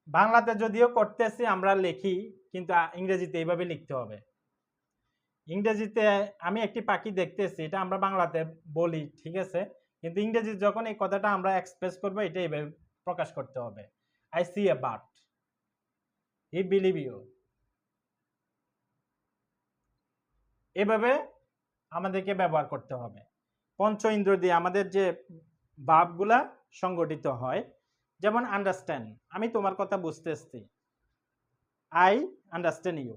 A: বাংলাতে যদিও করতেছি আমরা লিখি, কিন্তু ইংরেজিতে এইভাবে লিখতে হবে। ইংরেজিতে আমি একটি পাখি দেখতেছি, এটা আমরা বাংলাতে বলি, ঠিক আছে, কিন্তু ইংরেজি যখন এই কথাটা আমরা এক্সপ্রেস করবো, এটা এইভাবে প্রকাশ করতে হবে। I see a bird, he believe you, এভাবে আমাদেরকে ব্যবহার করতে হবে। পঞ্চ ইন্দ্র দিয়ে আমাদের যে ভাবগুলা সংগঠিত হয়, যেমন আন্ডারস্ট্যান্ড, আমি তোমার কথা বুঝতেছি, I understand you,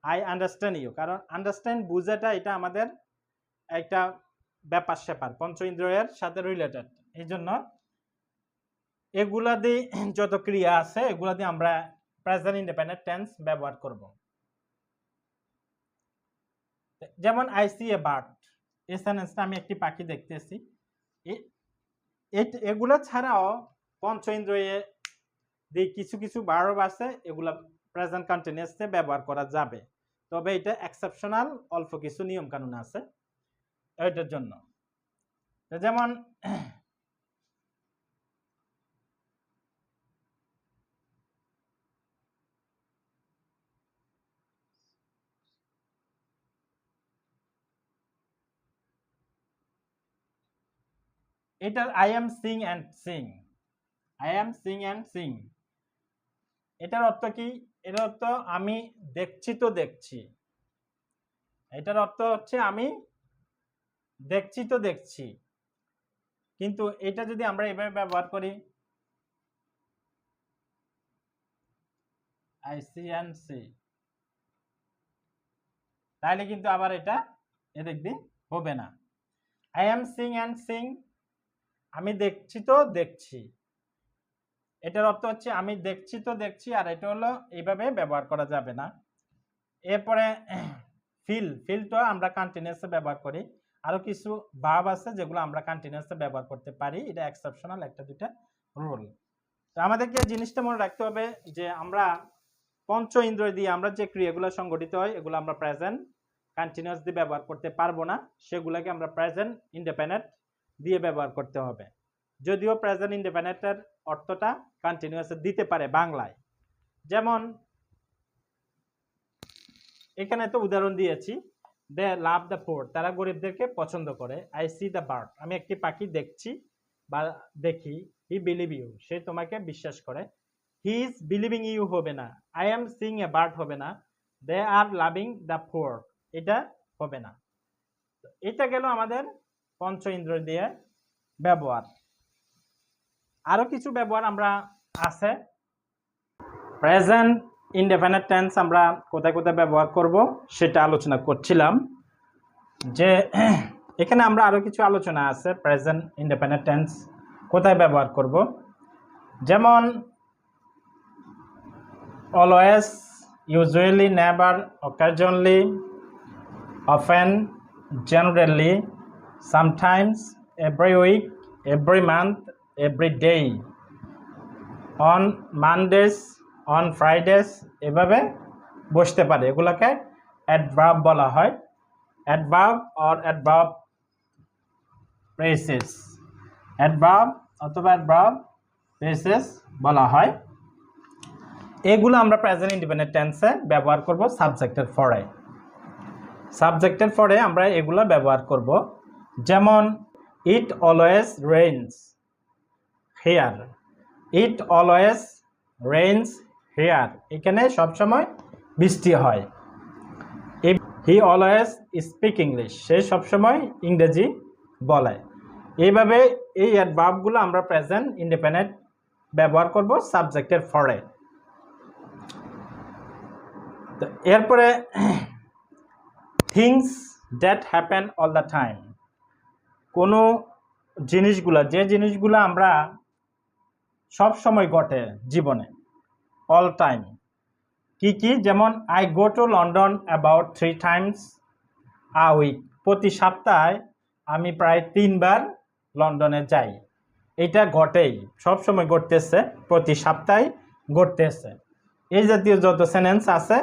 A: I understand you. কারণ আন্ডারস্ট্যান্ড বুঝাটা এটা আমাদের একটা ব্যাপার স্যাপার, পঞ্চ ইন্দ্রিয়ের সাথে রিলেটেড। এই জন্য এগুলা দিয়ে যত ক্রিয়া আছে এগুলা দিয়ে আমরা প্রেজেন্ট ইন্ডিপেন্ডেন্ট টেন্স ব্যবহার করব। যেমন আই সি এ বার্ড, এই সেন্টেন্সটা আমি একটি পাখি দেখতেছি। এগুলা ছাড়াও পঞ্চ ইন্দ্রিয়ে দিয়ে কিছু কিছু ভার্ব আছে, এগুলা প্রেজেন্ট কন্টিনিউয়াসে ব্যবহার করা যাবে, তবে এটা এক্সেপশনাল, অল্প কিছু নিয়ম কানুন আছে এটার জন্য। যেমন এটার I am Singh and sing, I am Singh and sing, এটার অর্থ কি? এটার অর্থ আমি দেখছি তো দেখছি, এটার অর্থ হচ্ছে আমি দেখছি তো দেখছি। কিন্তু এটা যদি আমরা এভাবে ব্যবহার করি, আই সি অ্যান্ড সি, তাহলে কিন্তু আবার এটা এদিক দিয়ে হবে না। I am Singh and sing, আমি দেখছি তো দেখছি, এটার অর্থ হচ্ছে আমি দেখছি তো দেখছি, আর এটা হলো এইভাবে ব্যবহার করা যাবে না। এরপরে ফিল, ফিলটা আমরা কন্টিনিউয়াসে ব্যবহার করি। আরো কিছু ভার্ব আছে যেগুলো আমরা কন্টিনিউয়াসে ব্যবহার করতে পারি, এটা এক্সেপশনাল একটা দুটা রুল। তো আমাদেরকে জিনিসটা মনে রাখতে হবে যে আমরা পঞ্চ ইন্দ্রিয় দিয়ে আমরা যে ক্রিয়াগুলো সংগঠিত হয় এগুলো আমরা প্রেজেন্ট কন্টিনিউয়াস দিয়ে ব্যবহার করতে পারবো না, সেগুলোকে আমরা প্রেজেন্ট ইন্ডিপেন্ডেন্ট দিয়ে ব্যবহার করতে হবে। যদিও প্রেজেন্ট ইন্ডিপেন্ডেন্টের অর্থটা কন্টিনিউয়াসে দিতে পারে বাংলায়। যেমন এখানে তো উদাহরণ দিয়েছি, দে লাভ দ্য পোর, তারা গরিবদেরকে পছন্দ করে। আই সি দ্য বার্ড, আমি একটি পাখি দেখছি বা দেখি। হি বিলিভ ইউ, সে তোমাকে বিশ্বাস করে। হি ইজ বিলিভিং ইউ হবে না, I am Singh a bird হবে না, দে আর লাভিং দ্য পোর, এটা হবে না। এটা গেল আমাদের পঞ্চ ইন্দ্রিয় দিয়ে ব্যবহার। আরো কিছু ব্যবহার আমরা আছে। প্রেজেন্ট ইনডেফিনিট টেন্স আমরা কোথায় কোথায় ব্যবহার করব সেটা আলোচনা করছিলাম, যে এখানে আমরা আরো কিছু আলোচনা আছে প্রেজেন্ট ইনডেফিনিট টেন্স কোথায় ব্যবহার করব। যেমন always, usually, never, occasionally, often, generally, sometimes, every week, every month, every day, on Mondays, on Fridays, এভাবে বসতে পারে। এগুলোকে অ্যাডভার্ব বলা হয়, adverb or adverb phrases, adverb অথবা অ্যাডভার্ব ফ্রেজেস বলা হয়। এগুলো আমরা প্রেজেন্ট ইন্ডিপেন্ডেন্ট টেন্সে ব্যবহার করব সাবজেক্টের পরে। সাবজেক্টের পরে আমরা এগুলো ব্যবহার করব। যেমন ইট always rains here, it always rains here, এখানে সবসময় বৃষ্টি হয়। হি অলওয়েজ স্পিক ইংলিশ, সে সবসময় ইংরেজি বলে। এইভাবে এই অ্যাডভার্বগুলো আমরা প্রেজেন্ট ইন্ডিপেন্ডেন্ট ব্যবহার করব সাবজেক্টের পরে। তো এরপরে things that happen all the time, কোনো জিনিসগুলো, যে জিনিসগুলো আমরা সব সময় ঘটে জীবনে, অল টাইম। কি কি? যেমন I go to London about 3 times a week, প্রতি সপ্তাহে আমি প্রায় 3 বার লন্ডনে যাই। এটা ঘটেই, সব সময় ঘটতেছে, প্রতি সপ্তাহে ঘটতেছে। এই জাতীয় যত সেন্টেন্স আছে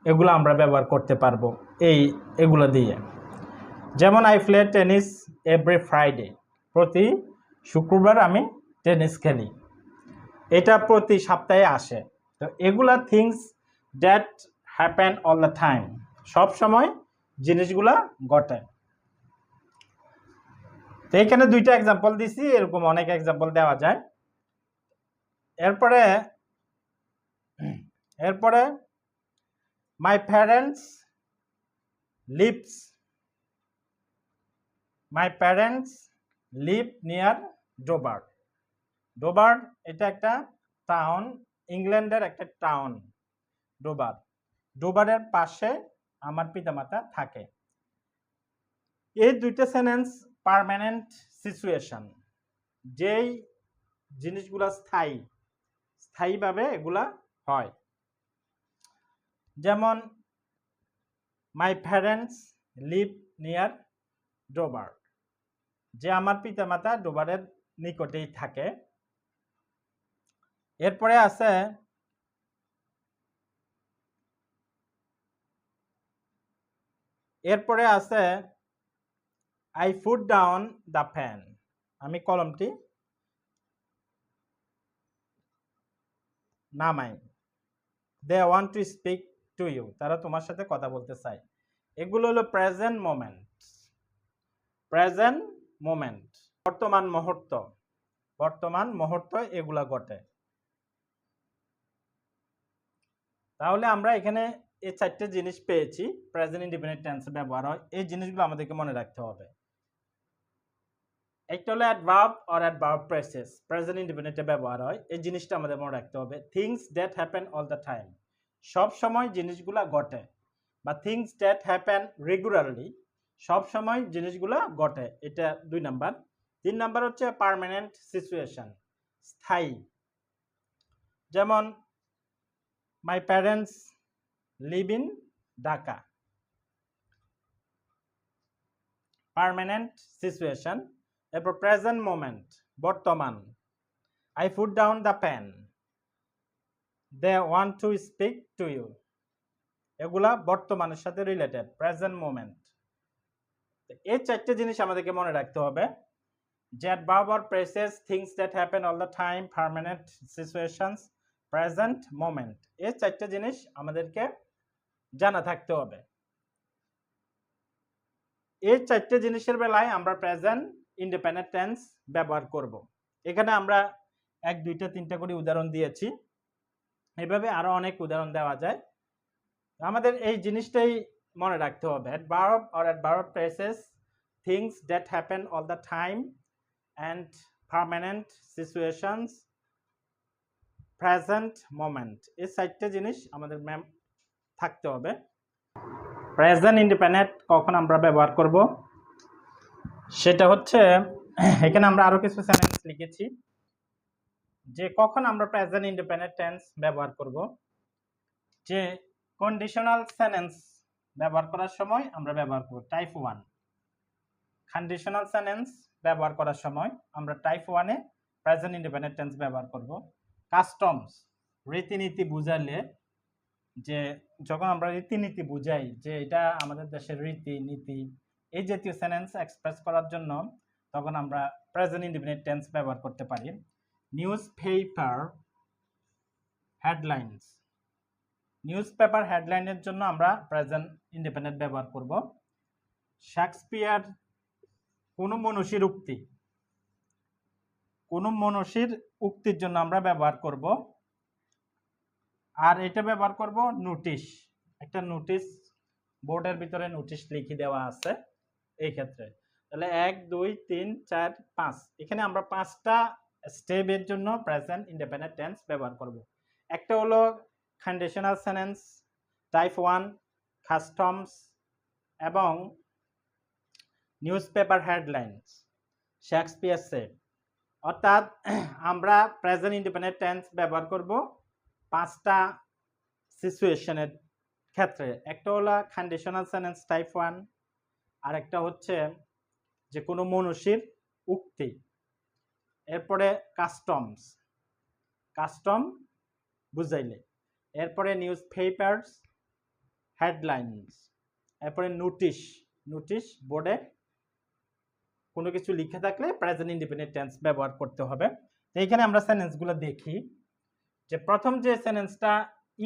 A: এগুলো আমরা ব্যবহার করতে পারবো এগুলো দিয়ে। যেমন I play tennis every Friday, প্রতি শুক্রবার আমি টেনিস খেলি, এটা প্রতি সপ্তাহে আসে। তো এগুলা things that happen all the time, সব সময় জিনিসগুলা ঘটে। তো এখানে 2টা এক্সাম্পল দিছি, এরকম অনেক এক্সাম্পল দেওয়া যায়। এরপরে my parents lives, my parents live near Dover, Dover এটা একটা টাউন, ইংল্যান্ডের একটা টাউন ডোবার। ডোবারের পাশে আমার পিতামাতা থাকে। এই দুইটা সেন্টেন্স পার্মানেন্ট সিচুয়েশন, যেই জিনিসগুলা স্থায়ীভাবে এগুলা হয়। যেমন মাই প্যারেন্টস লিভ নিয়ার ডোবার, যে আমার পিতামাতা ডোবারের নিকটেই থাকে। এরপরে আছে I put down the pen, আমি কলমটি নামাই। They want to speak to you, তারা তোমার সাথে কথা বলতে চায়। এগুলো হলো প্রেজেন্ট মোমেন্ট। প্রেজেন্ট মোমেন্ট বর্তমান মুহূর্ত এগুলা ঘটে। তাহলে আমরা এখানে এই চারটে জিনিস পেয়েছি প্রেজেন্ট ইন্ডিপেন্ডেন্ট টেন্স ব্যবহার হয়। এই জিনিসগুলো আমাদেরকে মনে রাখতে হবে। একটা হলো adverb or adverb phrases, present ইন্ডিপেন্ডেন্টে ব্যবহার হয়। এই জিনিসটা আমাদের মনে রাখতে হবে। Things that happen all the time, সব সময় জিনিসগুলা ঘটে, বা থিংস দ্যাট হ্যাপেন রেগুলারলি, সব সময় জিনিসগুলা ঘটে। এটা 2 নাম্বার। 3 নাম্বার হচ্ছে পার্মানেন্ট সিচুয়েশন, স্থায়ী। যেমন my parents live in Dhaka, permanent situation. এরপর প্রেজেন্ট মোমেন্ট, বর্তমান। I put down the pen, they want to speak to you, এগুলা বর্তমানের সাথে রিলেটেড, প্রেজেন্ট মোমেন্ট। এই চারটে জিনিস আমাদেরকে মনে রাখতে হবে। যে adverb or phrases, things that happen all the time, permanent situations, present moment, এই চারটে জিনিস আমাদেরকে জানা থাকতে হবে। এই চারটে জিনিসের বেলায় আমরা প্রেজেন্ট ইন্ডিপেন্ডেন্ট টেন্স ব্যবহার করব। এখানে আমরা 1, 2, 3টা করে উদাহরণ দিয়েছি। এভাবে আরো অনেক উদাহরণ দেওয়া যায়। আমাদের এই জিনিসটাই মনে রাখতে হবে। Adverb or adverb phrases, things that happen all the time, and permanent situations, present moment, এই চারটে জিনিস আমাদের ম্যাম থাকতে হবে। প্রেজেন্ট ইন্ডিপেন্ডেন্ট কখন আমরা ব্যবহার করব, সেটা হচ্ছে এখানে আমরা আরো কিছু সেন্টেন্স লিখেছি যে কখন আমরা প্রেজেন্ট ইন্ডিপেন্ডেন্ট টেন্স ব্যবহার করব। যে কন্ডিশনাল সেন্টেন্স ব্যবহার করার সময় আমরা ব্যবহার করব টাইপ 1। কন্ডিশনাল সেন্টেন্স ব্যবহার করার সময় আমরা টাইপ 1-এ প্রেজেন্ট ইন্ডিপেন্ডেন্ট টেন্স ব্যবহার করব। কাস্টমস, রীতিনীতি বুঝালে, যে যখন আমরা রীতিনীতি বুঝাই যে এটা আমাদের দেশের রীতিনীতি, এই জাতীয় সেন্টেন্স এক্সপ্রেস করার জন্য তখন আমরা প্রেজেন্ট ইন্ডিপেন্ডেন্ট টেন্স ব্যবহার করতে পারি। Newspaper headlines, newspaper হেডলাইনের জন্য আমরা প্রেজেন্ট ইন্ডিপেন্ডেন্ট ব্যবহার করব। শেক্সপিয়ার, কোনো মনীষীর উক্তি, কোনো মনীষীর উক্তির জন্য আমরা ব্যবহার করব। আর এটা ব্যবহার করব নোটিশ, একটা নোটিশ, বোর্ডের ভিতরে নোটিশ লিখে দেওয়া আছে এই ক্ষেত্রে। তাহলে 1, 2, 3, 4, 5, এখানে আমরা 5টা স্টেপের জন্য প্রেজেন্ট ইন্ডিপেন্ডেন্ট টেন্স ব্যবহার করব। একটা হলো কন্ডিশনাল সেন্টেন্স টাইপ 1, কাস্টমস এবং নিউজপেপার হেডলাইন্স, শেক্সপিয়ার সেড। অর্থাৎ আমরা প্রেজেন্ট ইন্ডিপেন্ডেন্ট টেন্স ব্যবহার করব 5টা সিচুয়েশনের ক্ষেত্রে। একটা হলো কন্ডিশনাল সেন্টেন্স টাইপ 1, আর একটা হচ্ছে যে কোনো মনীষীর উক্তি, এরপরে কাস্টম বুঝাইলে, এরপরে নিউজ পেপারস হেডলাইন্স, এরপরে নোটিশ বোর্ডে কোনো কিছু লিখে থাকলে প্রেজেন্ট ইন্ডিপেন্ডেন্ট টেন্স ব্যবহার করতে হবে। তো এখানে আমরা সেন্টেন্সগুলো দেখি। যে প্রথম যে সেন্টেন্সটা,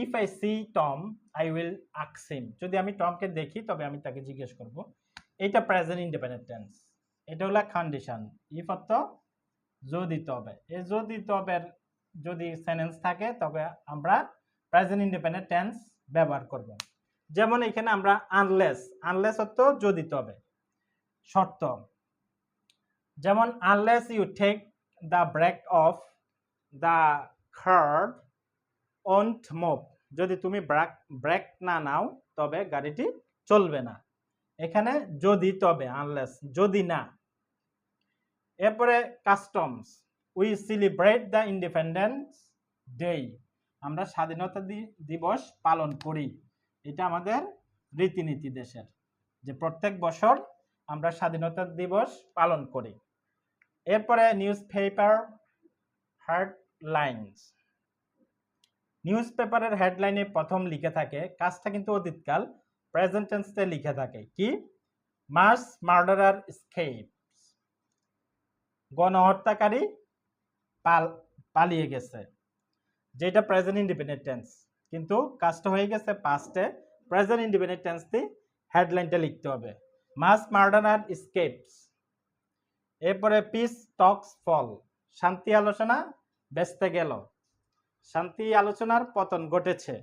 A: if I see Tom I will ask him, যদি আমি টমকে দেখি তবে আমি তাকে জিজ্ঞেস করব, এটা প্রেজেন্ট ইন্ডিপেন্ডেন্ট টেন্স। এটা হলো কন্ডিশন। ইফ অর্থ যদি তবে, এই যদি তবের যদি সেন্টেন্স থাকে তবে আমরা প্রেজেন্ট ইন্ডিপেন্ডেন্ট টেন্স ব্যবহার করব। যেমন এখানে আমরা আনলেস অর্থ যদি তবে, শর্ত। যেমন unless you take the brake of the car won't move, যদি তুমি ব্রেক না নাও তবে গাড়িটি চলবে না। এখানে যদি, তবে, আনলেস, যদি না। এরপরে customs, we celebrate the independence day, আমরা স্বাধীনতা দিবস পালন করি। এটা আমাদের রীতিনীতি দেশের, যে প্রত্যেক বছর আমরা স্বাধীনতা দিবস পালন করি। এরপরে নিউজ পেপার হেডলাইন্স, নিউজ পেপারের হেডলাইনে প্রথম লিখে থাকে, কাজটা কিন্তু অতীতকাল, প্রেজেন্ট টেন্সে লিখে থাকে কি, মাস মার্ডারার এসকেপস, গণহত্যাকারী পালিয়ে গেছে, যেটা প্রেজেন্ট ইন্ডিপেন্ডেন্ট টেন্স, কিন্তু কাজটা হয়ে গেছে পাস্টে। প্রেজেন্ট ইন্ডিপেন্ডেন্ট টেন্স দিয়ে হেডলাইনটা লিখতে হবে, মাস মার্ডারার এসকেপস। এরপরে পিস টক্স ফল, শান্তি আলোচনা বেচতে গেল, শান্তি আলোচনার পতন ঘটেছে,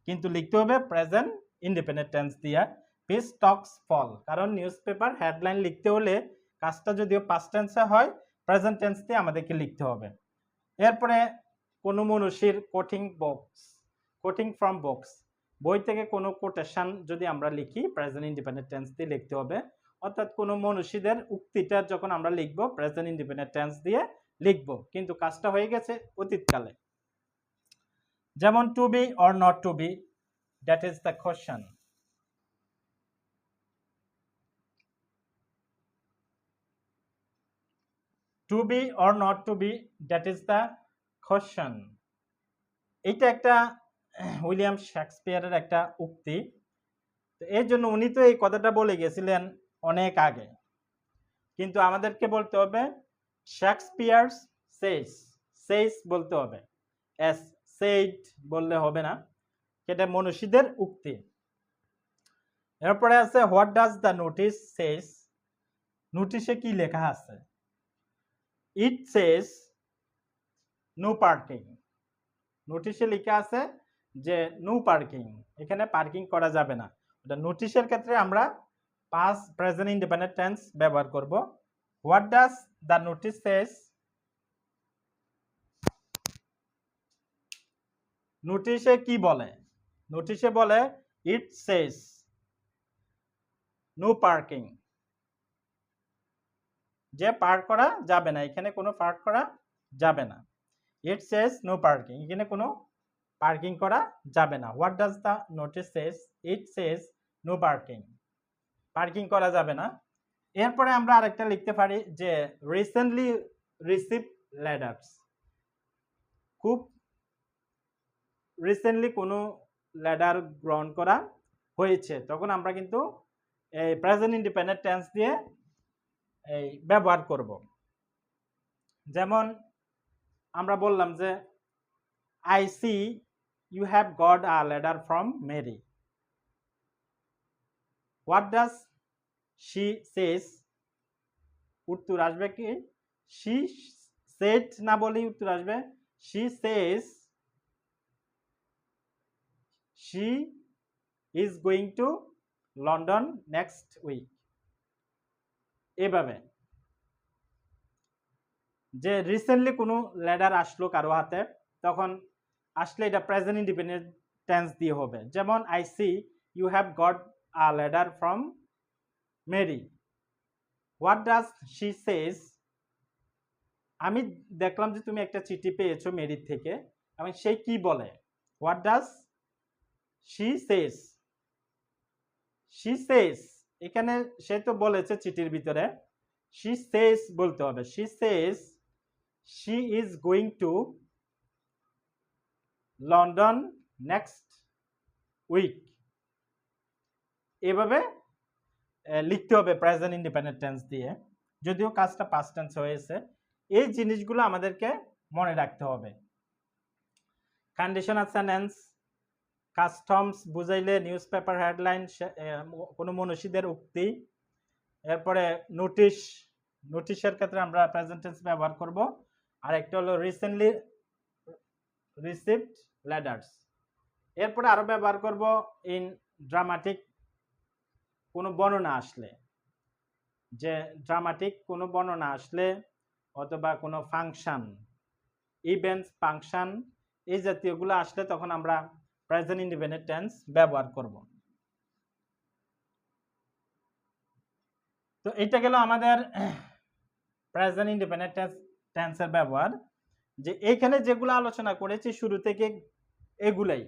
A: কিন্তু লিখতে হবে প্রেজেন্ট ইন্ডিপেন্ডেন্ট টেন্স দিয়ে পিস টক্স ফল, কারণ নিউজ পেপার হেডলাইন লিখতে হলে কাজটা যদিও পাস্ট টেন্সে হয়, প্রেজেন্ট টেন্স দিয়ে আমাদেরকে লিখতে হবে। এরপরে কোনো মনীষীর কোটিং ফ্রম বুকস, বই থেকে কোনো কোটেশন যদি আমরা লিখি প্রেজেন্ট ইন্ডিপেন্ডেন্ট টেন্স দিয়ে লিখতে হবে, অর্থাৎ কোনো মনীষীদের উক্তিটা যখন আমরা লিখবো প্রেজেন্ট ইন্ডিপেন্ডেন্ট টেন্স দিয়ে লিখবো, কিন্তু কাজটা হয়ে গেছে অতীতকালে। যেমন to be or not to be, that is the question. To be or not to be, that is the question. এটা একটা উইলিয়াম শেক্সপিয়ারের একটা উক্তি, তো এর জন্য উনি তো এই কথাটা বলে গেছিলেন অনেক আগে, কিন্তু আমাদেরকে বলতে হবে শেক্সপিয়ার সেইস বলতে হবে, এস সেইড বললে হবে না, এটা মনীষীদের উক্তি। এরপরে আছে হোয়াট ডাজ দ্য নোটিশ সেস, নোটিশে কি লেখা আছে, ইট সেস নো পার্কিং, নোটিশে লেখা আছে যে নো পার্কিং, এখানে পার্কিং করা যাবে না। এটা নোটিশের ক্ষেত্রে আমরা পাস্ট প্রেজেন্ট ইন্ডিপেন্ডেন্ট টেন্স ব্যবহার করব। হোয়াট ডাজ দ্য নোটিশ সেস, নোটিশে কি বলে, নোটিশে বলে ইট সেস নো পার্কিং, যে পার্ক করা যাবে না, এখানে কোনো পার্ক করা যাবে না। ইট সেস নো পার্কিং, এখানে কোনো পার্কিং করা যাবে না। What does the notice says, it says no parking, parking করা যাবে না। এরপরে আমরা আরেকটা লিখতে পারি যে রিসেন্টলি রিসিভ লেটার্স, খুব রিসেন্টলি কোনো লেটার গ্রহণ করা হয়েছে, তখন আমরা কিন্তু এই প্রেজেন্ট ইন্ডিপেন্ডেন্ট টেন্স দিয়ে এই ব্যবহার করব। যেমন আমরা বললাম যে I see you have got a letter from Mary, what does she says, উত্তর আসবে কি, শি সেড না বলেই উত্তর আসবে she says she is going to London next week. এভাবে যে রিসেন্টলি কোনো লেটার আসলো কারো হাতে, তখন আসলে এটা প্রেজেন্ট ইন্ডিপেন্ডেন্ট টেন্স দিয়ে হবে। যেমন I see you have got a letter from Mary, what does she says, আমি দেখলাম যে তুমি একটা চিঠি পেয়েছো মেরির থেকে, এবং সেই কি বলে, what does she says, she says, এখানে সে তো বলেছে চিঠির ভিতরে, শি সেজ বলতে হবে, she says she is going to London next week. এভাবে লিখতে হবে প্রেজেন্ট ইন্ডিপেন্ডেন্ট টেন্স দিয়ে, যদিও কাজটা পাস্ট টেন্স হয়েছে। এই জিনিসগুলো আমাদেরকে মনে রাখতে হবে। কন্ডিশনাল সেন্টেন্স, কাস্টমস বুঝাইলে নিউজ পেপার হেডলাইন, কোনো মনীষীদের উক্তি। এরপরে নোটিশ, নোটিশের ক্ষেত্রে আমরা প্রেজেন্ট টেন্স ব্যবহার করব। আর একটা হলো রিসেন্টলি রিসিভড লেটার্স। এরপরে আরো ব্যবহার করব ইন ড্রামাটিক, কোনো বর্ণনা আসলে, যে ড্রামাটিক কোনো বর্ণনা আসলে, অথবা কোনো ফাংশন, ইভেন্টস, ফাংশন, এই জাতীয়গুলো আসলে তখন আমরা প্রেজেন্ট ইন্ডিপেন্ডেন্ট টেন্স ব্যবহার করব। তো এটা গেল আমাদের প্রেজেন্ট ইন্ডিপেন্ডেন্ট টেন্সের ব্যবহার। যে এইখানে যেগুলো আলোচনা করেছি শুরু থেকে এগুলাই,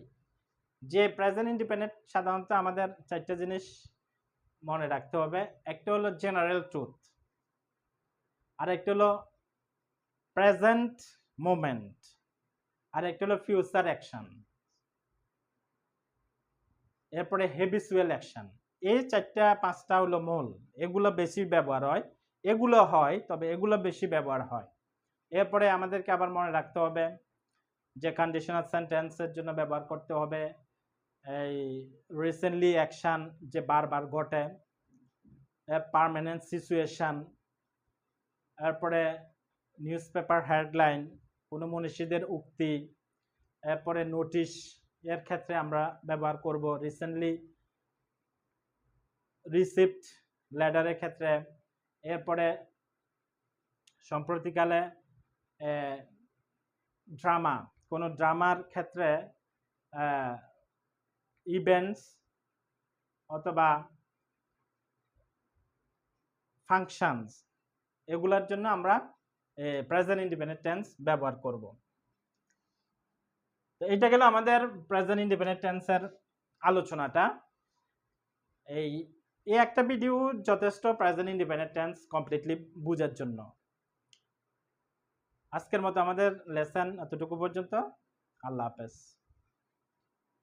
A: যে প্রেজেন্ট ইন্ডিপেন্ডেন্ট সাধারণত আমাদের 4টা জিনিস মনে রাখতে হবে। একটা হলো জেনারেল ট্রুথ, আর একটা হলো প্রেজেন্ট মোমেন্ট, আর একটা হলো ফিউচার অ্যাকশন, এরপরে হেবিচুয়াল অ্যাকশন। এই 4টা-5টা হলো মূল, এগুলো বেশি ব্যবহার হয়, এগুলো হয় তবে এগুলো বেশি ব্যবহার হয়। এরপরে আমাদেরকে আবার মনে রাখতে হবে যে কন্ডিশনাল সেন্টেন্সের জন্য ব্যবহার করতে হবে এই রিসেন্টলি অ্যাকশন, যে বারবার ঘটে, পার্মানেন্ট সিচুয়েশন, এরপরে নিউজ পেপার হেডলাইন, কোনো মনীষীদের উক্তি, এরপরে নোটিশ এর ক্ষেত্রে আমরা ব্যবহার করব রিসেন্টলি রিসিপ্ট লেটারের ক্ষেত্রে, এরপরে সম্প্রতিকালে ড্রামা, কোনো ড্রামার ক্ষেত্রে ইভেন্টস অথবা ফাংশনস, এগুলোর জন্য আমরা প্রেজেন্ট ইন্ডিপেন্ডেন্ট টেন্স ব্যবহার করব। তো এটা গেল আমাদের প্রেজেন্ট ইন্ডিপেন্ডেন্ট টেন্সের আলোচনাটা। এই একটা ভিডিও যথেষ্ট প্রেজেন্ট ইন্ডিপেন্ডেন্ট টেন্স কমপ্লিটলি বোঝার জন্য। আজকের মতো আমাদের লেসন এতটুকু পর্যন্ত। আল্লাহ হাফেজ।